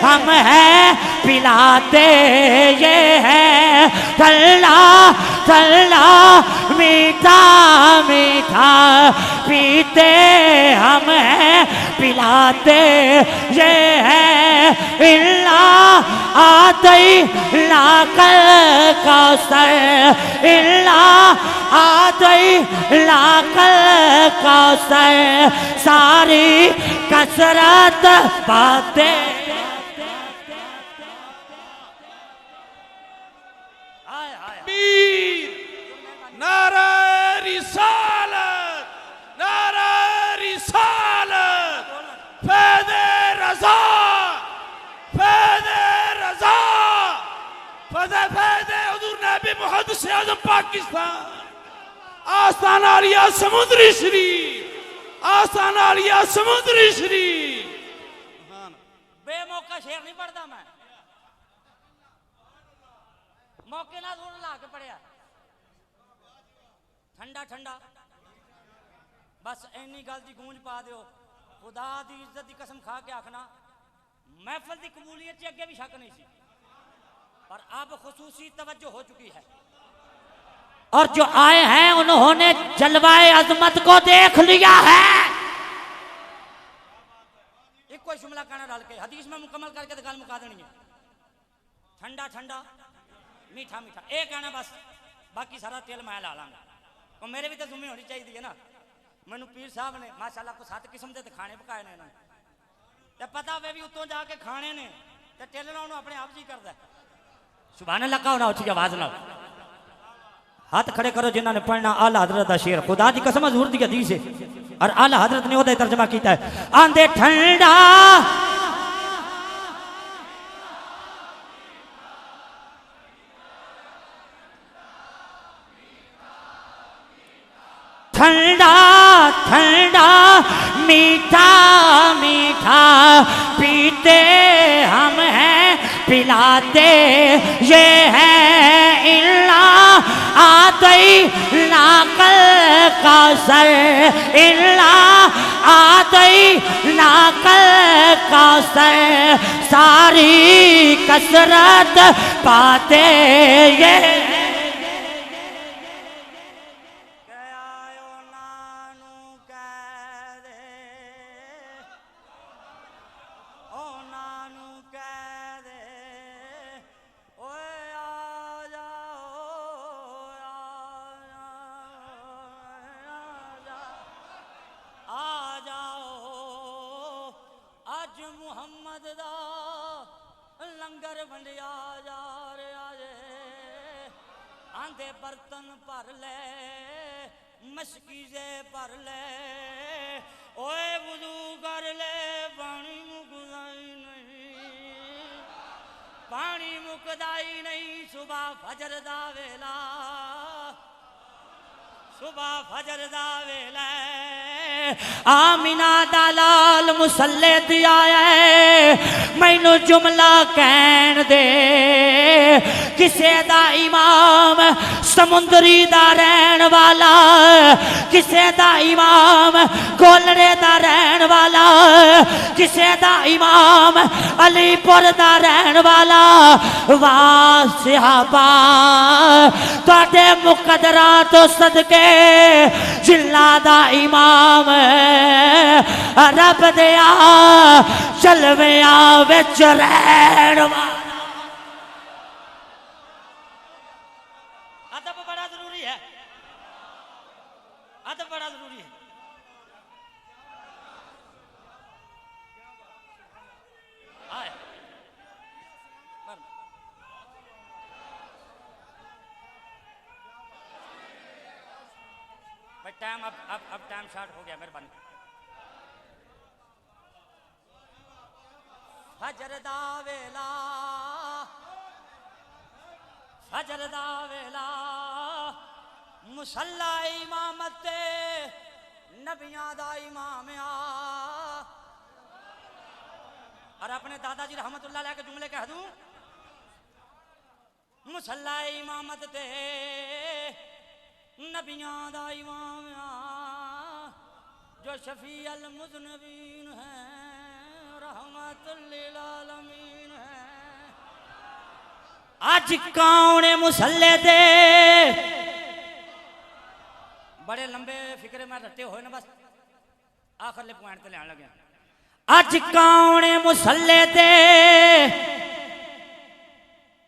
हम हैं पिलाते ये है ठंडा ठंडा मीठा मीठा पीते हम हैं पिलाते ये है इल्ला आतई लाकल कौसर इल्ला आतई लाकल कौसर सारी कसरत पाते। नारा रिसालत नारा रिसालत फैदे रज़ा फैदे रज़ा फैदे हुज़ूर नबी मुहद्दिस आज़म पाकिस्तान आस्ताना आलिया समुद्री शरीफ आस्ताना आलिया समुद्री शरीफ। बेमौका शेर नहीं पढ़ता मैं मौके ना जोड़ ला के पढ़िया ठंडा ठंडा बस इन्नी गल की गूंज पा दियो खुदा दी इज्जत की कसम खा के आखना महफिल की कबूलियत से अगे भी शक नहीं सी पर अब खुसूसी तवज्जो हो चुकी है और जो आए हैं उन्होंने जलवाए अजमत को देख लिया है। एक कोई जुमला कहना डाल के हदीस में मुकम्मल करके तो गल मुका देनी है। ठंडा ठंडा मीठा मीठा एक कहना बस बाकी सारा तेल मैं ला लांगा और मेरे भी तो जुम्मे होनी चाहिए ना। मैनू पीर साहब ने माशाल्लाह को 7 किस्म के खाने पकाए ने ते पता वे भी उत्तों जाके खाने ने ते टेलना उन्होंने अपने आप जी करदा सुभान अल्लाह का होना उठी आवाज नाल हाथ खड़े करो जिन्होंने पढ़ना आला हजरत दा शेर खुदा दी कसम हजूर दी हदीस है और आला हजरत ने ओदा तर्जमा किया है आंदे ठंडा ठंडा ठंडा मीठा मीठा पीते हम हैं पिलाते ये है इल्ला आतई लाकल कौसर इल्ला आतई लाकल कौसर सारी कसरत पाते ये आमद दा लंगर वंडिया जा रहा जे आंदे बर्तन भर ले मशकीजे भर ले ओए वुजू कर ले पानी मुकदा ही नहीं पानी मुकदा ही नहीं सुबह फजर दा वेला सुबह फजर दा वेला आमिना दा लाल मुसल्ले ते आया मैनू जुमला कहन दे किसे दा इमाम समुंदरी दा रहन वाला किसे दा इमाम गोलड़े दा रहन वाला किसे दा इमाम अलीपुर दा रहन वाला वाह सिहाबा तुहाडे मुकदरा तो सदके जिला दा इमाम रब दिया चलविया विच रहन वाला अदब बड़ा जरूरी है अदब बड़ा जरूरी है आए भाई टाइम अब टाइम शॉर्ट हो गया मेहरबानी फजर दा वेला फजर दा वेला मुसल्ला इमामत ते नबियां दा इमाम आ और अपने दादाजी रहमतुल्लाह अलैह के जुमले कह दूं मुसल्ला इमामत ते नबियां दा इमाम आ जो शफी अल मुज़नबीन है रहमतुल लिल आलमीन है आज कौन मुसल्ले दे बड़े लंबे फिक्रे में रटे हुए ना बस आखिरले पॉइंट ते लेने लगे आज कौन मुसल्ले दे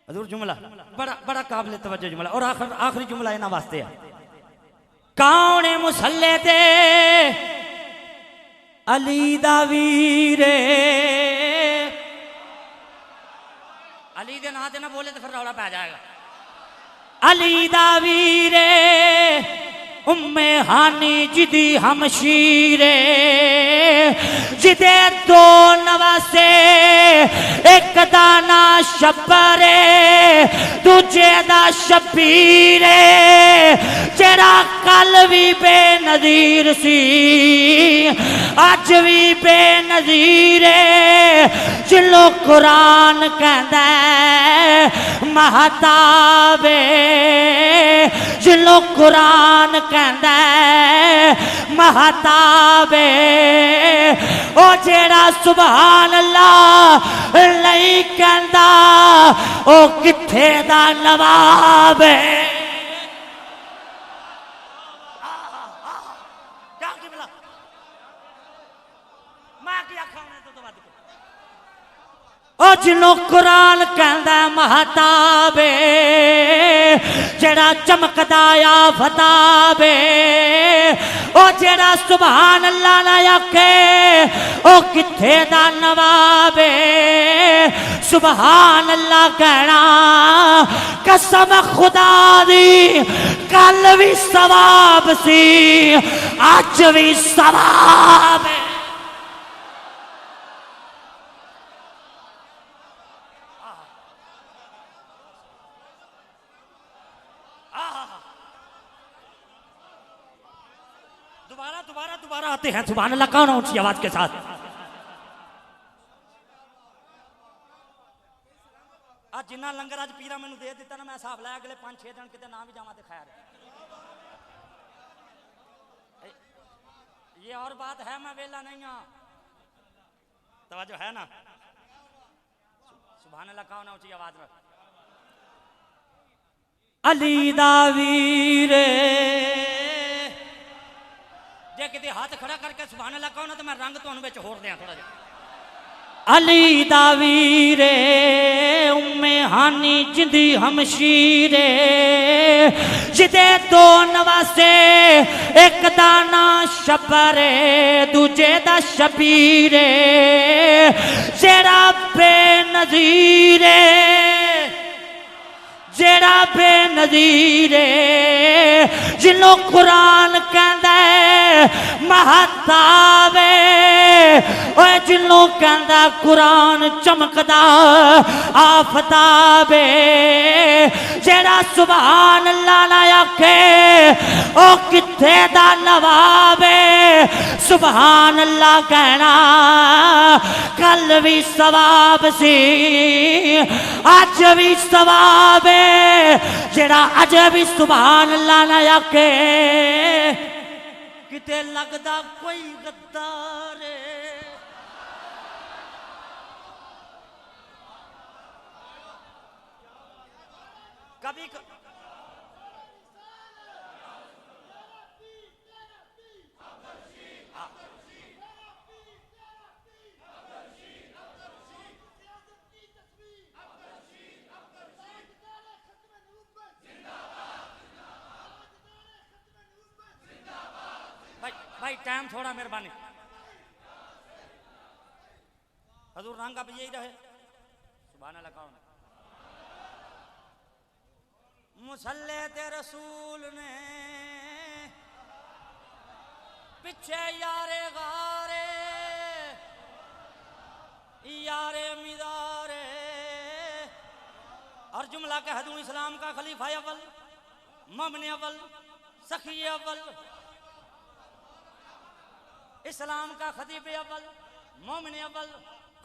हजूर जुमला बड़ा बड़ा काबिल तवज्जो जुमला और आखिरी जुमला इना वास्ते है कौन मुसल्ले दे अली दा वीरे अली दे नां ते ना बोले तो फिर रौला पै जाएगा अली दा वीरे उम्मे हानी जिदी हमशीरे जिदे दो नवासे एक दाना शब्बरे दूजे दा शबीरे जेड़ा कल भी बेनजीर सी अज भी बेनजीरे जिलो कुरान कहंदा महताबे जिलो कुरान कहंदा महताबे ओ जेड़ा सुभान अल्लाह नहीं कहंदा ओ किथे दा नवाब है जिनो कुरान कहंदा महताबे जेड़ा चमकदा आफताबे ओ जेड़ा सुभान अल्लाह ना आखे ओ किथे दा नवाबे सुभान अल्लाह कहना कसम खुदा दी कल भी सवाब सी आज भी सवाब है दोबारा आते हैं सुभान अल्लाह कौन ऊंची आवाज के साथ आज जिन्ना लंगर आज पीरा मैंने दे दिता ना मैं हिसाब लाया अगले 5-6 दिन किते ना भी जावा ते खैर ये और बात है मैं वेला नहीं हूं तवज्जो है ना सुभान अल्लाह कौन ऊंची आवाज में अली दा वीरे जे किते हाथ खड़ा करके सुभान अल्लाह कहो ना तो मैं रंग तुहानू विच होर दियां थोड़ा जिहा अली दावीरे उम्मे हानी जिंदी हमशीरे जिदे दो नवासे एक दाना शबरे दूजे दा शबीरे जेड़ा बेनज़ीरे जेड़ा बेनज़ीरे जिन्हों कुरान कहंदा महतावे ओए जिन्हों कहंदा कुरान चमकदा आफताबे जेड़ा सुभान अल्लाह ना आखे ओ किथे दा नवाबे सुभान अल्लाह कहना कल भी सवाब सी अज भी सवाब जेड़ा अज भी सुभान अल्लाह ना आखे किते लगदा कोई गद्दार कभी भाई टाइम थोड़ा मेहरबानी हजूर रंग अब यही रहे सुभान अल्लाह कौन मुसल्ले ते रसूल ने पिछे यारे गारे यारे मिदारे और जुमला कह दूं इस्लाम का खलीफा अव्वल ममन अव्वल सखी अव्वल इस्लाम का खतीब अव्वल मोमिन अव्वल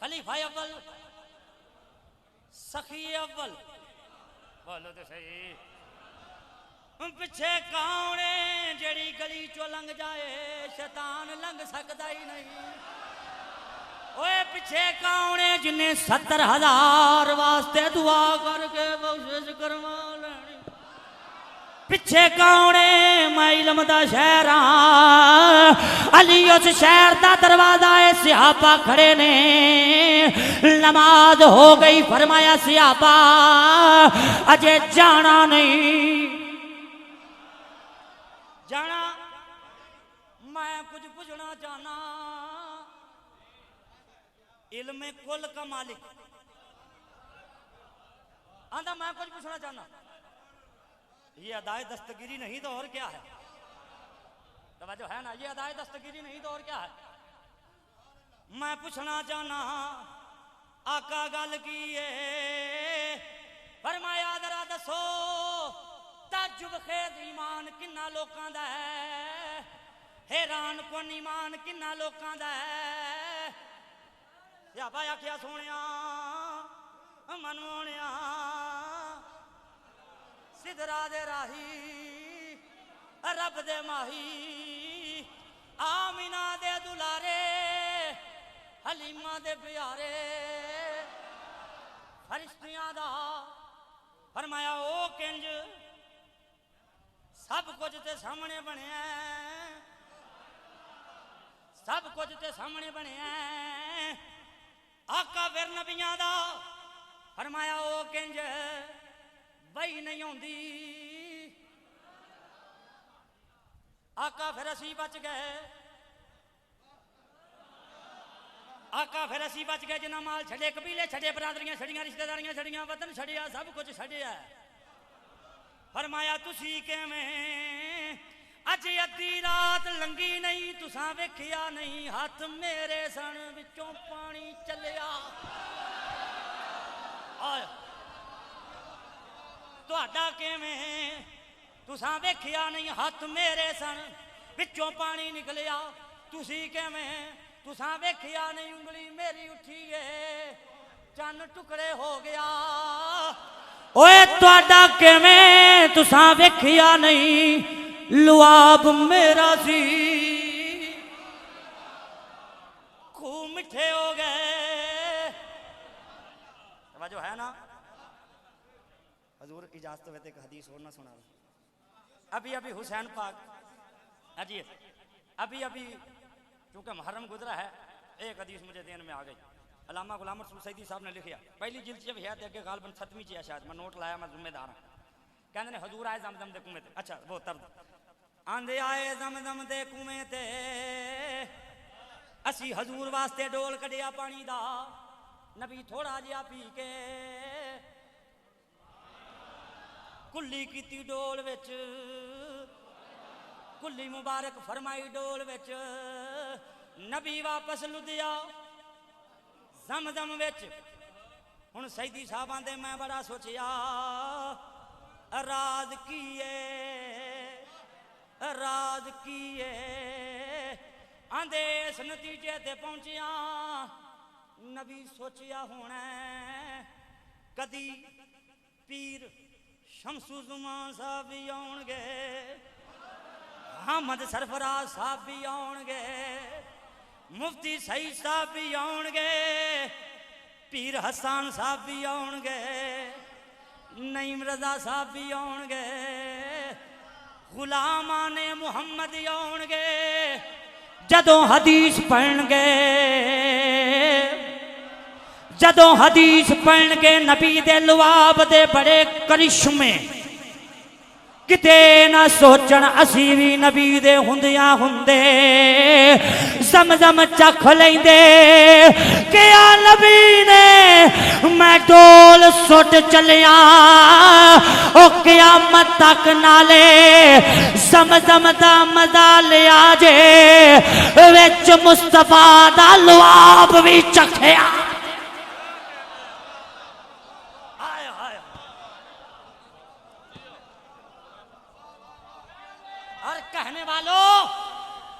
खलीफा अव्वल सखी अव्वल बोलो तो सही पिछे कौन जेड़ी गली चो लंघ जाए शैतान लंघ सकता ही नहीं ओए पिछे कौन जिन्हें 70,000 वास्ते दुआ करके बख्शिश करवा लेनी पिछे कौन मैं इल्म दा शहर अली उस शहर दा दरवाजा है सियापा खड़े ने नमाज हो गई फरमाया सियापा अजे जाना नहीं जाना मैं कुछ पूछना चाहना इल्म कुल का मालिक आंदा मैं कुछ पूछना चाहना ये अदाए दस्तगिरी नहीं तो और क्या है तवज्जो है ना ये अदाए दस्तगिरी नहीं तो और क्या है मैं पूछना चाहना आका गल की फरमाया जरा दसो ताजुब खेज ईमान किन्ना लोकां दा है हैरान कुन ईमान किन्ना लोकां दा है या भाया क्या सोनिया मनमोनिया सिदरा दे राही रब दे माही आमिना दे दुलारे हलीमा दे प्यारे फरिश्तियां दा फरमाया ओ किंज सब कुछ ते सामने बनया सब कुछ ते सामने बनया आका फिर नबियां दा फरमाया ओ किंज बई नहीं आती आका फिर असी बच गए आका फिर असी बच गए जिन्ना माल छड़े कबीले छड़े बरादरियां छड़ियां रिश्तेदारियां छड़ियां वतन छड़िया सब कुछ छड़िया फरमाया तुसी किवें अज अद्धी रात लंगी नहीं तुसा वेखिया नहीं हाथ मेरे सन विचों पानी चलिया तुहाडा किवें तुसा वेखिया नहीं हाथ मेरे सन विचों पानी निकलिया तुसी किवें तुसा वेखिया नहीं उंगली मेरी उठी है चन्न टुकड़े हो गया ओए तुहाडा किवें तुसा वेखिया नहीं लुआब मेरा सी खूब मिठे हो गए जो है ना हजूर इजाजत हो एक हदीस और ना सुना अभी अभी हुसैन पाक अजी अभी अभी चूंकि मुहर्रम गुजरा है एक हदीस मुझे ध्यान में आ गई अलामा गुलाम रसूल सैदी साहब ने लिखिया पहली जिल्द च है अगे गालबन 7वीं च है शायद मैं नोट लाया मैं जिम्मेदार हाँ कहते ने हजूर आए जमजम दे कुएं ते अच्छा वो तर्ज आंदे आए जमजम दे कुएं ते असी हजूर वास्ते डोल कढ़िया पानी दा नबी थोड़ा जिहा पी के कुल्ली कीती डोल विच कुल्ली मुबारक फरमाई डोल विच नबी वापस लुधिया जमजम विच हुण सैदी साहब आंदे मैं बड़ा सोचिया राज कीए आंदे इस नतीजे ते पहुंचिया नबी सोचिया होना कदी पीर शमसु ज़ुमान साहब भी आउणगे अहमद सरफराज साहब भी आउणगे मुफ्ती सईद साहब भी आउणगे पीर हसन साहब भी आउणगे नईम रजा साहब भी आउणगे गुलामाने मुहम्मद आउणगे जदों हदीस पढ़णगे नबी दे लवाब दे बड़े करिश्मे किते ना सोचण असी भी नबी दे हुंदियां हुंदे जमजम चख लेंदे कि आ नबी ने मैं डोल सुट चलिया ओ क़यामत तक नाले जमजम दा मजा लिया जे विच मुस्तफा दा लवाब भी चखिया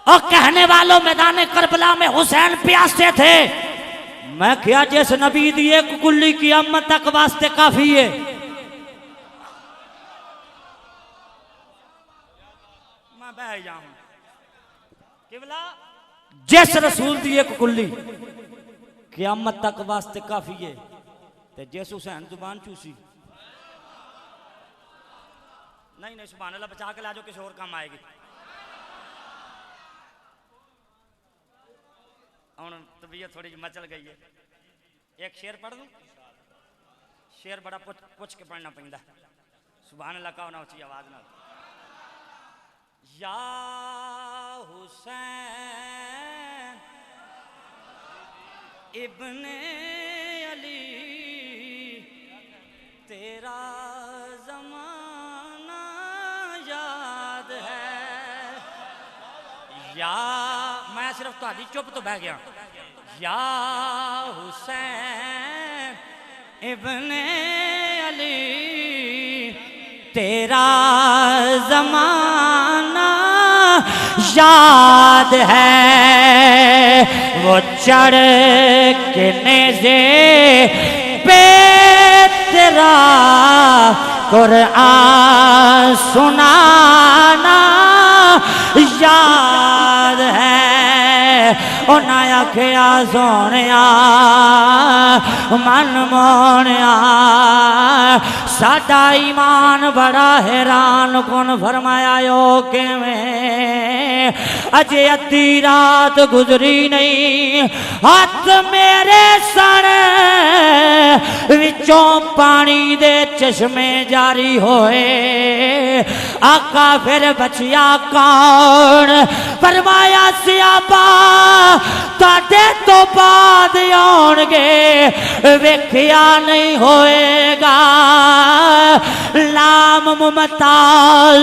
और कहने वालों मैदान करबला में हुसैन प्यासे थे मैं क्या जिस नबी दी एक कुल्ली क़यामत तक वास्ते काफी है मैं बह जाऊं किबला जिस रसूल दी एक कुल्ली क़यामत तक वास्ते काफी है ते जिस हुसैन जुबान चूसी नहीं सुभान अल्लाह बचा के ला जाओ किसी और काम आएगी हूँ तबीयत थोड़ी मचल गई है एक शेर पढ़ दूँ शेर बड़ा पुछ के पढ़ना पैंदा सुभान अल्लाह का ना उची आवाज ना या हुसैन इब्ने अली तेरा जमाना याद है या मैं सिर्फ तुहाडी चुप तो बह गया या हुसैन इब्ने अली तेरा जमाना याद है वो चढ़ के नेज़े पे तेरा कुरान सुनाना याद है उन्हें आखिया सोनिया मन मोनिया साडा ईमान बड़ा हैरान कुन फरमाया यो किवें अजे अद्धी रात गुजरी नहीं हाथ मेरे सन विचों पानी दे चश्मे जारी होए आका फिर बचिया कौन फरमाया सियाबा ताडे तो बाद आउणगे वेखिया नहीं होएगा नाम मुमताज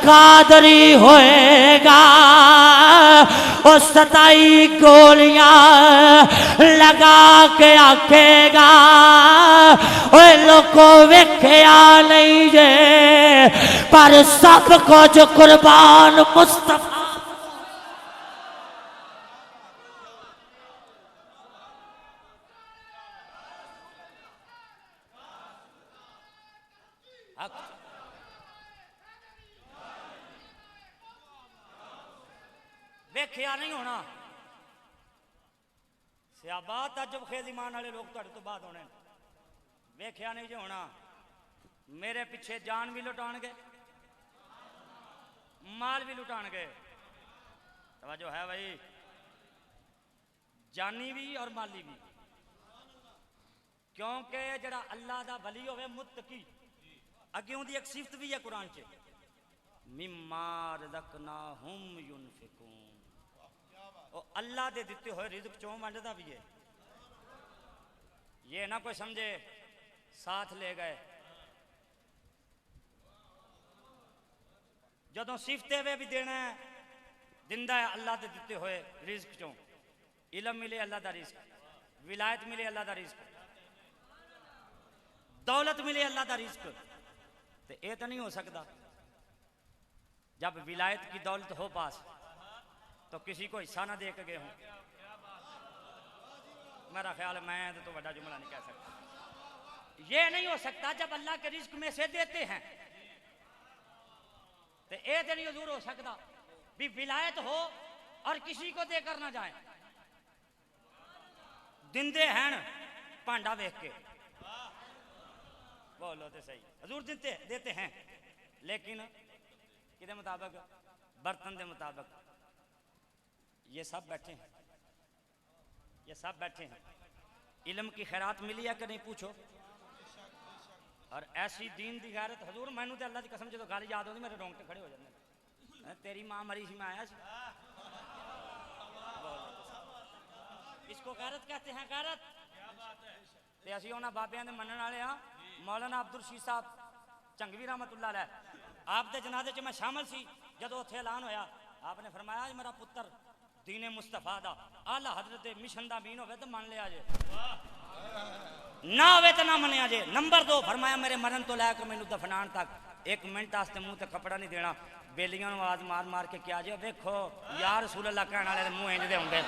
कादरी होएगा ओ 27 गोलियां लगा के आखेगा ओए लोको वेखिया नहीं जे पर सब कुछ कुर्बान मुस्तफा वेखिया नहीं होना सियाबा तजब खेज ईमान वाले लोग तुहाडे तो बाद होने वेखिया नहीं जो होना मेरे पिछे जान भी लुटाणगे माल भी लुटाणगे तवज्जो है भाई जानी भी और माली भी क्योंकि जड़ा अल्लाह दा वली होवे मुत्तकी अगे उनकी एक सिफत भी है कुरान च मिम्मा रज़क़नाहुम युनफिकून ओ अल्लाह दे दिते हुए रिज़्क चों वंडदा भी है ये ना कोई समझे साथ ले गए जदों सिफते वे भी देना है दिंदा है अल्लाह दे दिते हुए रिज़्क चों इलम मिले अल्लाह दा रिज़्क विलायत मिले अल्लाह दा रिज़्क दौलत मिले अल्लाह दा रिज़्क तो ये तो नहीं हो सकता जब विलायत की दौलत हो पास तो किसी को हिस्सा ना दे के गए हों मेरा ख्याल मैं तो बड़ा जुमला नहीं कह सकता ये नहीं हो सकता जब अल्लाह के रिज़्क में से देते हैं तो ये तो नहीं हजूर हो सकता भी विलायत हो और किसी को देकर ना जाए दिंदे हैं भांडा देख के बोलो तो सही हजूर देते हैं लेकिन किदे मुताबिक बर्तन के मुताबिक ये सब बैठे हैं ये सब बैठे हैं इल्म की खैरात मिली है कि नहीं पूछो और ऐसी दीन दी गैरत हजूर मैनू तो अल्लाह की कसम जो गल याद होती मेरे रोंगटे खड़े हो जाते तेरी मां मरी सी मैं आया सी इसको गैरत कहते हैं गैरत ते असीं उन्हां बाबियां दे मनण वाले हां मौलाना अब्दुल रशीद साहब चंगवी रहमतुल्लाह अलैह आप दे जनाजे च मैं शामिल सी जदों उत्थे ऐलान होया आपने फरमाया मेरा पुत्र दीने मुस्तफा दा आला हजरत मिशन दा मीन होवे तो मान लिया जे ना होवे तो ना मनिया जे नंबर 2 फरमाया मेरे मरण तो लैके मैनू दफनान तक 1 मिनट वास्ते मुंह ते कपड़ा नहीं देना बेलियां नूं आवाज मार मार के क्या जे देखो या रसूल अल्लाह कहने वाले मुंह इंज दे होंगे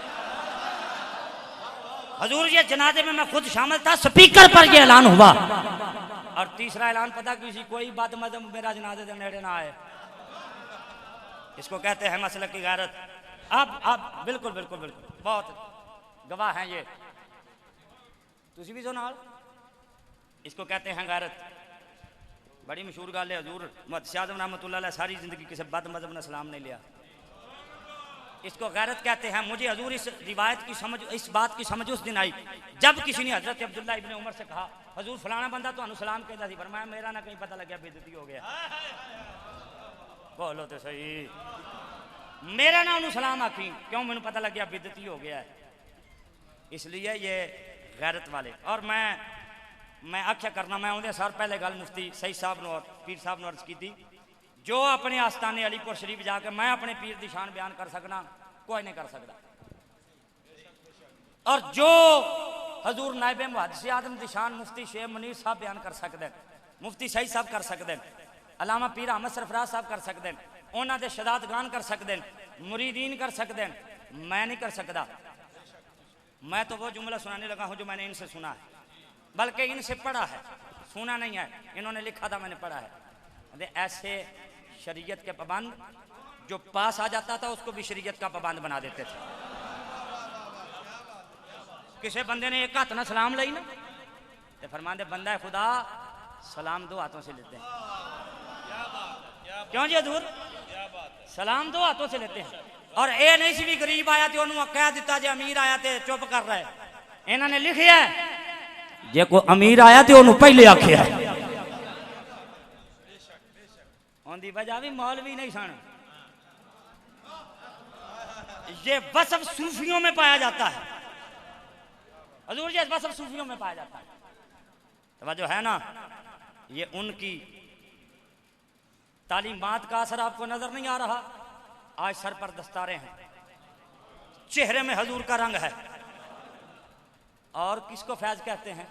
हजूर ये जनाजे में मैं खुद शामिल था स्पीकर पर ये ऐलान हुआ और तीसरा ऐलान पता किसी कोई बद मजहब मेरा जनाजे के नेड़े ना आए इसको कहते हैं मसलक की गैरत अब बिल्कुल बिल्कुल बिल्कुल बहुत गवाह हैं ये तुसी भी जो नाल इसको कहते हैं गैरत बड़ी मशहूर गल है हजूर मुहद्दिस आज़म रहमतुल्लाह अलैह सारी जिंदगी किसी बद मजहब ने सलाम नहीं लिया इसको गैरत कहते हैं मुझे हजूर इस रिवायत की समझ इस बात की समझ उस दिन आई जब किसी ने हजरत अब्दुल्ला इब्ने उमर से कहा हजूर फलाना बंदा तो सलाम कहता सी फरमाया मेरा ना कहीं पता लग गया बेइज्जती हो गया बोलो तो सही मेरा ना उन्होंने सलाम आखी क्यों मैंने पता लग गया बेइज्जती हो गया है इसलिए ये गैरत वाले और मैं आख्या करना मैं उन्हें सर पहले गल मुफ्ती सही साहब ने और पीर साहब ने अर्ज की थी जो अपने आस्थाने अलीपुर शरीफ जाके मैं अपने पीर की शान बयान कर सकना कोई नहीं कर सकता और जो हजूर नायब मुहद्दिस आज़म दी शान मुफ्ती शेख मुनीर साहब बयान कर सकते हैं मुफ्ती सही साहब कर सकते हैं अलामा पीर अहमद सरफराज साहब कर सकते हैं उन्होंने दे शदात गान कर सकते हैं मुरीदीन कर सकते हैं मैं नहीं कर सकता मैं तो वो जुमला सुनाने लगा हूँ जो मैंने इनसे सुना है बल्कि इनसे पढ़ा है सुना नहीं है इन्होंने लिखा था मैंने पढ़ा है ऐसे शरीयत के पाबंद जो पास आ जाता था उसको भी शरीयत का पाबंद बना देते थे किसी बंदे ने एक हाथ ना सलाम ली ना तो फरमाते बंदा है खुदा सलाम 2 हाथों से लेते हैं क्यों जी हजूर सलाम 2 हाथों से लेते हैं और ये नहीं सी भी गरीब आया तो उन्होंने कह दिता जे अमीर आया तो चुप कर रहा है इन्होंने लिखिया जे कोई अमीर आया तो उन्होंने पहले आखिया उनकी वजह भी मौलवी नहीं सन ये वसफ सूफियों में पाया जाता है हजूर ये वसफ सूफियों में पाया जाता है तो है ना ये उनकी तालीमात का असर आपको नजर नहीं आ रहा आज सर पर दस्तारे हैं चेहरे में हजूर का रंग है और किसको फैज कहते हैं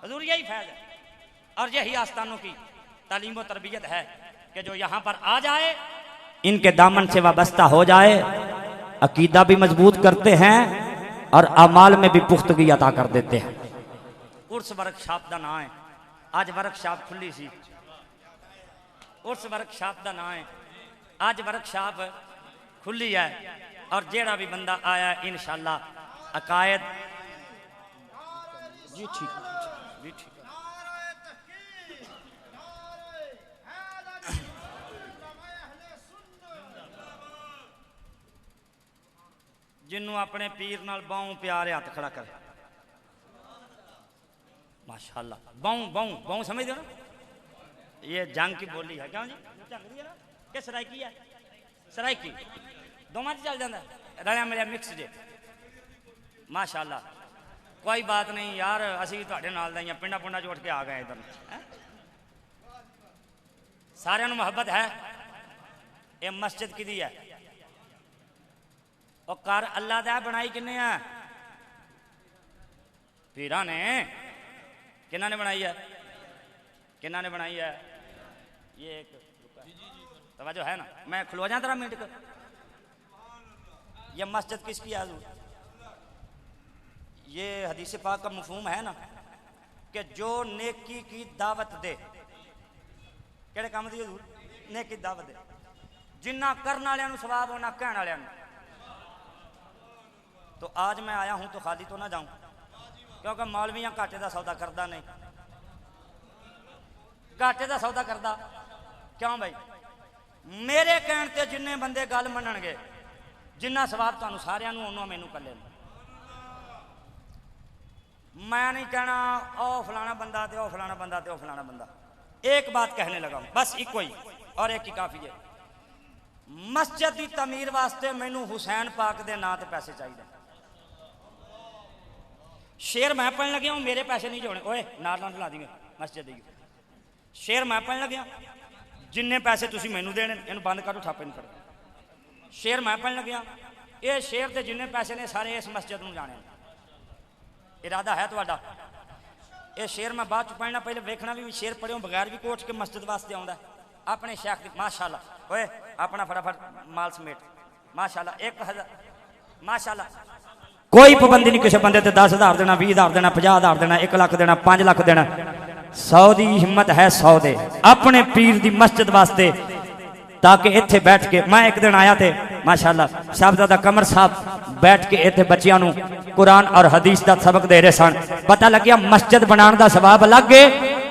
हजूर यही फैज है और यही आस्थानों की तालीम व तरबियत है कि जो यहाँ पर आ जाए इनके दामन से वाबस्ता हो जाए अकीदा भी मजबूत करते हैं और अमाल में भी पुख्तगी अता कर देते हैं उर्स वर्कशॉप का नाम है आज वर्कशॉप खुली सी उर्स वर्कशॉप का नाम है आज वर्कशॉप खुली है और जेड़ा भी बंदा आया इंशाअल्लाह अकायद जी ठीक जी ठीक जिन्हों अपने पीर नाल बाहों प्यारे हाथ खड़ा कर माशाल्लाह। बाऊ बाऊ बाऊ समझते हो ना, ये जंग की बोली है। क्यों जी झंगदी है ना कि सराइकी है, सराइकी दोवां च चल जाता रलिया मिलिया मिक्स जे। माशाल्लाह कोई बात नहीं यार, असी भी तुहाडे नाल दा ही हां, पिंडा पुंडा च उठ के आ गए इधर। सारिਆਂ ਨੂੰ ਮੁਹੱਬਤ है। ये मस्जिद किदी है? और घर अल्लाह दा बनाई किन्ने है? पीरा ने। किन्ना ने बनाई है? किन्ना ने बनाई है? ये एक तवज्जो है ना, मैं खुलवा जाऊं 13 मिनट का। ये मस्जिद किसकी है हुजूर? ये हदीस पाक का मफहूम है ना कि जो नेकी की दावत दे। केड़े काम दी हुजूर? नेकी की दावत दे। जिन्ना करने वालियां नूं सवाब होना कहने वालियां नूं। तो आज मैं आया हूं तो खाली तो ना जाऊं, क्योंकि मौलवियां घाटे का सौदा करदा नहीं। घाटे का सौदा करदा क्यों भाई? मेरे कहने ते जिन्ने बंदे गल मनणगे, जिन्ना सवाब तुहानूं सारियां नूं उन्ना मैनूं कल्ले नूं। मैं नहीं कहना ओ फलाना बंदा ते ओ फलाना बंदा ते ओ फलाना बंदा। एक बात कहने लगा हूं, बस एक ही और एक ही काफी है। मस्जिद की तमीर वास्ते मैनू हुसैन पाक दे नां ते पैसे चाहिए। शेर मैं पढ़न लगे हूँ, मेरे पैसे नहीं जोड़ने। ओए नाल नाल ला देंगे मस्जिद दी। शेर मैं पढ़न लगे जिन्ने पैसे तुसी मैनू देने, इन्हूं बंद करो, ठप्प नहीं करो। शेर मैं पढ़न लगे, ये शेर के जिन्ने पैसे ने सारे इस मस्जिद नूं जाने। इरादा है तुहाडा? ये शेर मैं बाद च पढ़ना, पहले वेखना भी शेर पढ़ियो बगैर भी कोट के मस्जिद वास्ते आउंदा अपने शेख दी। माशाल्लाह ओए अपना फटाफट माल समेट। माशाल्लाह 1000 माशाल्लाह। कोई पाबंदी नहीं किसी बंदे ते 10,000 देना, 20,000 देना, 50,000 देना, 1 लाख देना, 5 लाख देना। 100 की हिम्मत है 100 दे अपने पीर की मस्जिद वास्ते, ताकि इत्थे बैठ के। मैं एक दिन आया थे माशाल्लाह, साहबजादा कमर साहब बैठ के इत्थे बच्चियां नूं कुरान और हदीस का सबक दे रहे सन। पता लग गया मस्जिद बनाने का सवाब अलग है,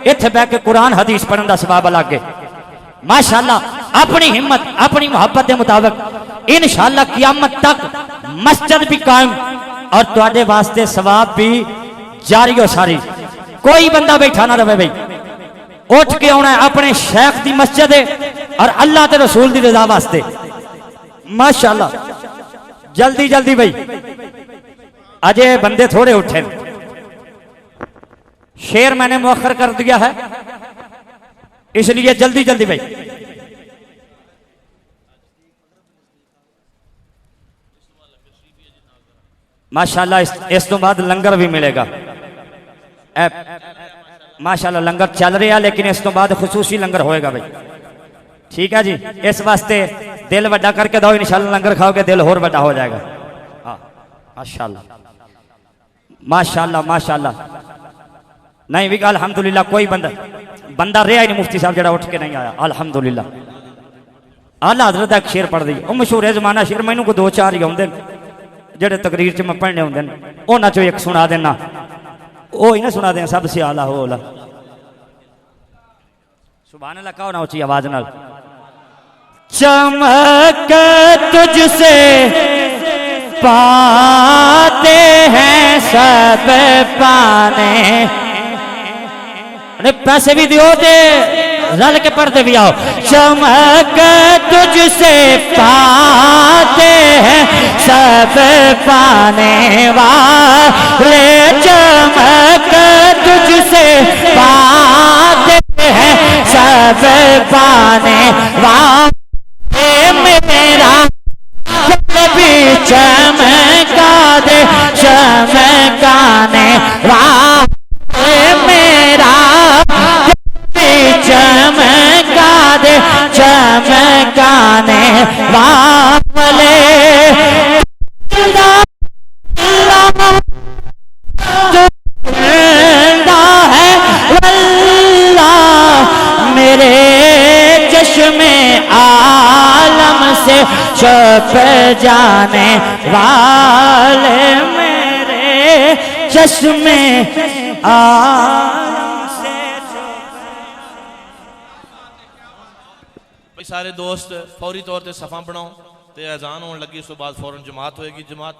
इत्थे बैठ के कुरान हदीस पढ़ने का सवाब अलग है। माशाल्लाह अपनी हिम्मत अपनी मोहब्बत के मुताबिक इंशाअल्लाह क़यामत तक मस्जिद भी कायम और तुहाडे वास्ते सवाब भी जारी हो सारी। कोई बंदा बैठा ना रहे भाई, उठ के आना है अपने शेख की मस्जिद है और अल्लाह के रसूल की रजा वास्ते। माशाल्लाह जल्दी जल्दी भाई, अजय बंदे थोड़े उठे। शेर मैंने मुअख्खर कर दिया है, इसलिए जल्दी जल्दी भाई। माशाल्लाह इस तो बाद लंगर भी मिलेगा। माशाल्लाह लंगर चल रहा है, लेकिन इस तो बाद खुसूसी लंगर होएगा भाई। ठीक है जी, इस वास्ते दिल वड्डा करके दो, इंशाल्लाह लंगर खाओगे दिल होर वड्डा हो जाएगा। हाँ माशाल्लाह माशाल्लाह माशाल्लाह। नहीं भी अल्हम्दुलिल्लाह, कोई बंदा रहा ही नहीं मुफ्ती साहब जरा उठ के नहीं आया। अल्हम्दुलिल्लाह आला हज़रत एक शेर पढ़ दी, वो मशहूर जमाना शेर। मैनू को 2-4 ही आउंदे जेड़े तकरीर च मैं पढ़ने आउंदे, उन्हां चों एक सुना देना। वो ही ना सुना दें, सबसे आला हो ओला। सुभान अल्लाह कहो ना ऊंची आवाज नाल। चमक तुझसे पाते हैं सब पाने। पैसे भी दियो दे रल के पढ़ते भी आओ। चमक तुझसे पाते हैं सब पाने वाले, चमक तुझसे पाते हैं सब पाने वाले। मेरा भी चमका दे चमकाने वाले, मेरा चमका दे चमकाने वाले। है अल्लाह मेरे चश्मे आलम से छुप जाने वाले, मेरे चश्मे आलम से। भाई सारे दोस्त फौरी तौर पर सफ़ा बनाओ तो अजान होने लगी, उस तो बाद फौरन जमात होएगी। जमात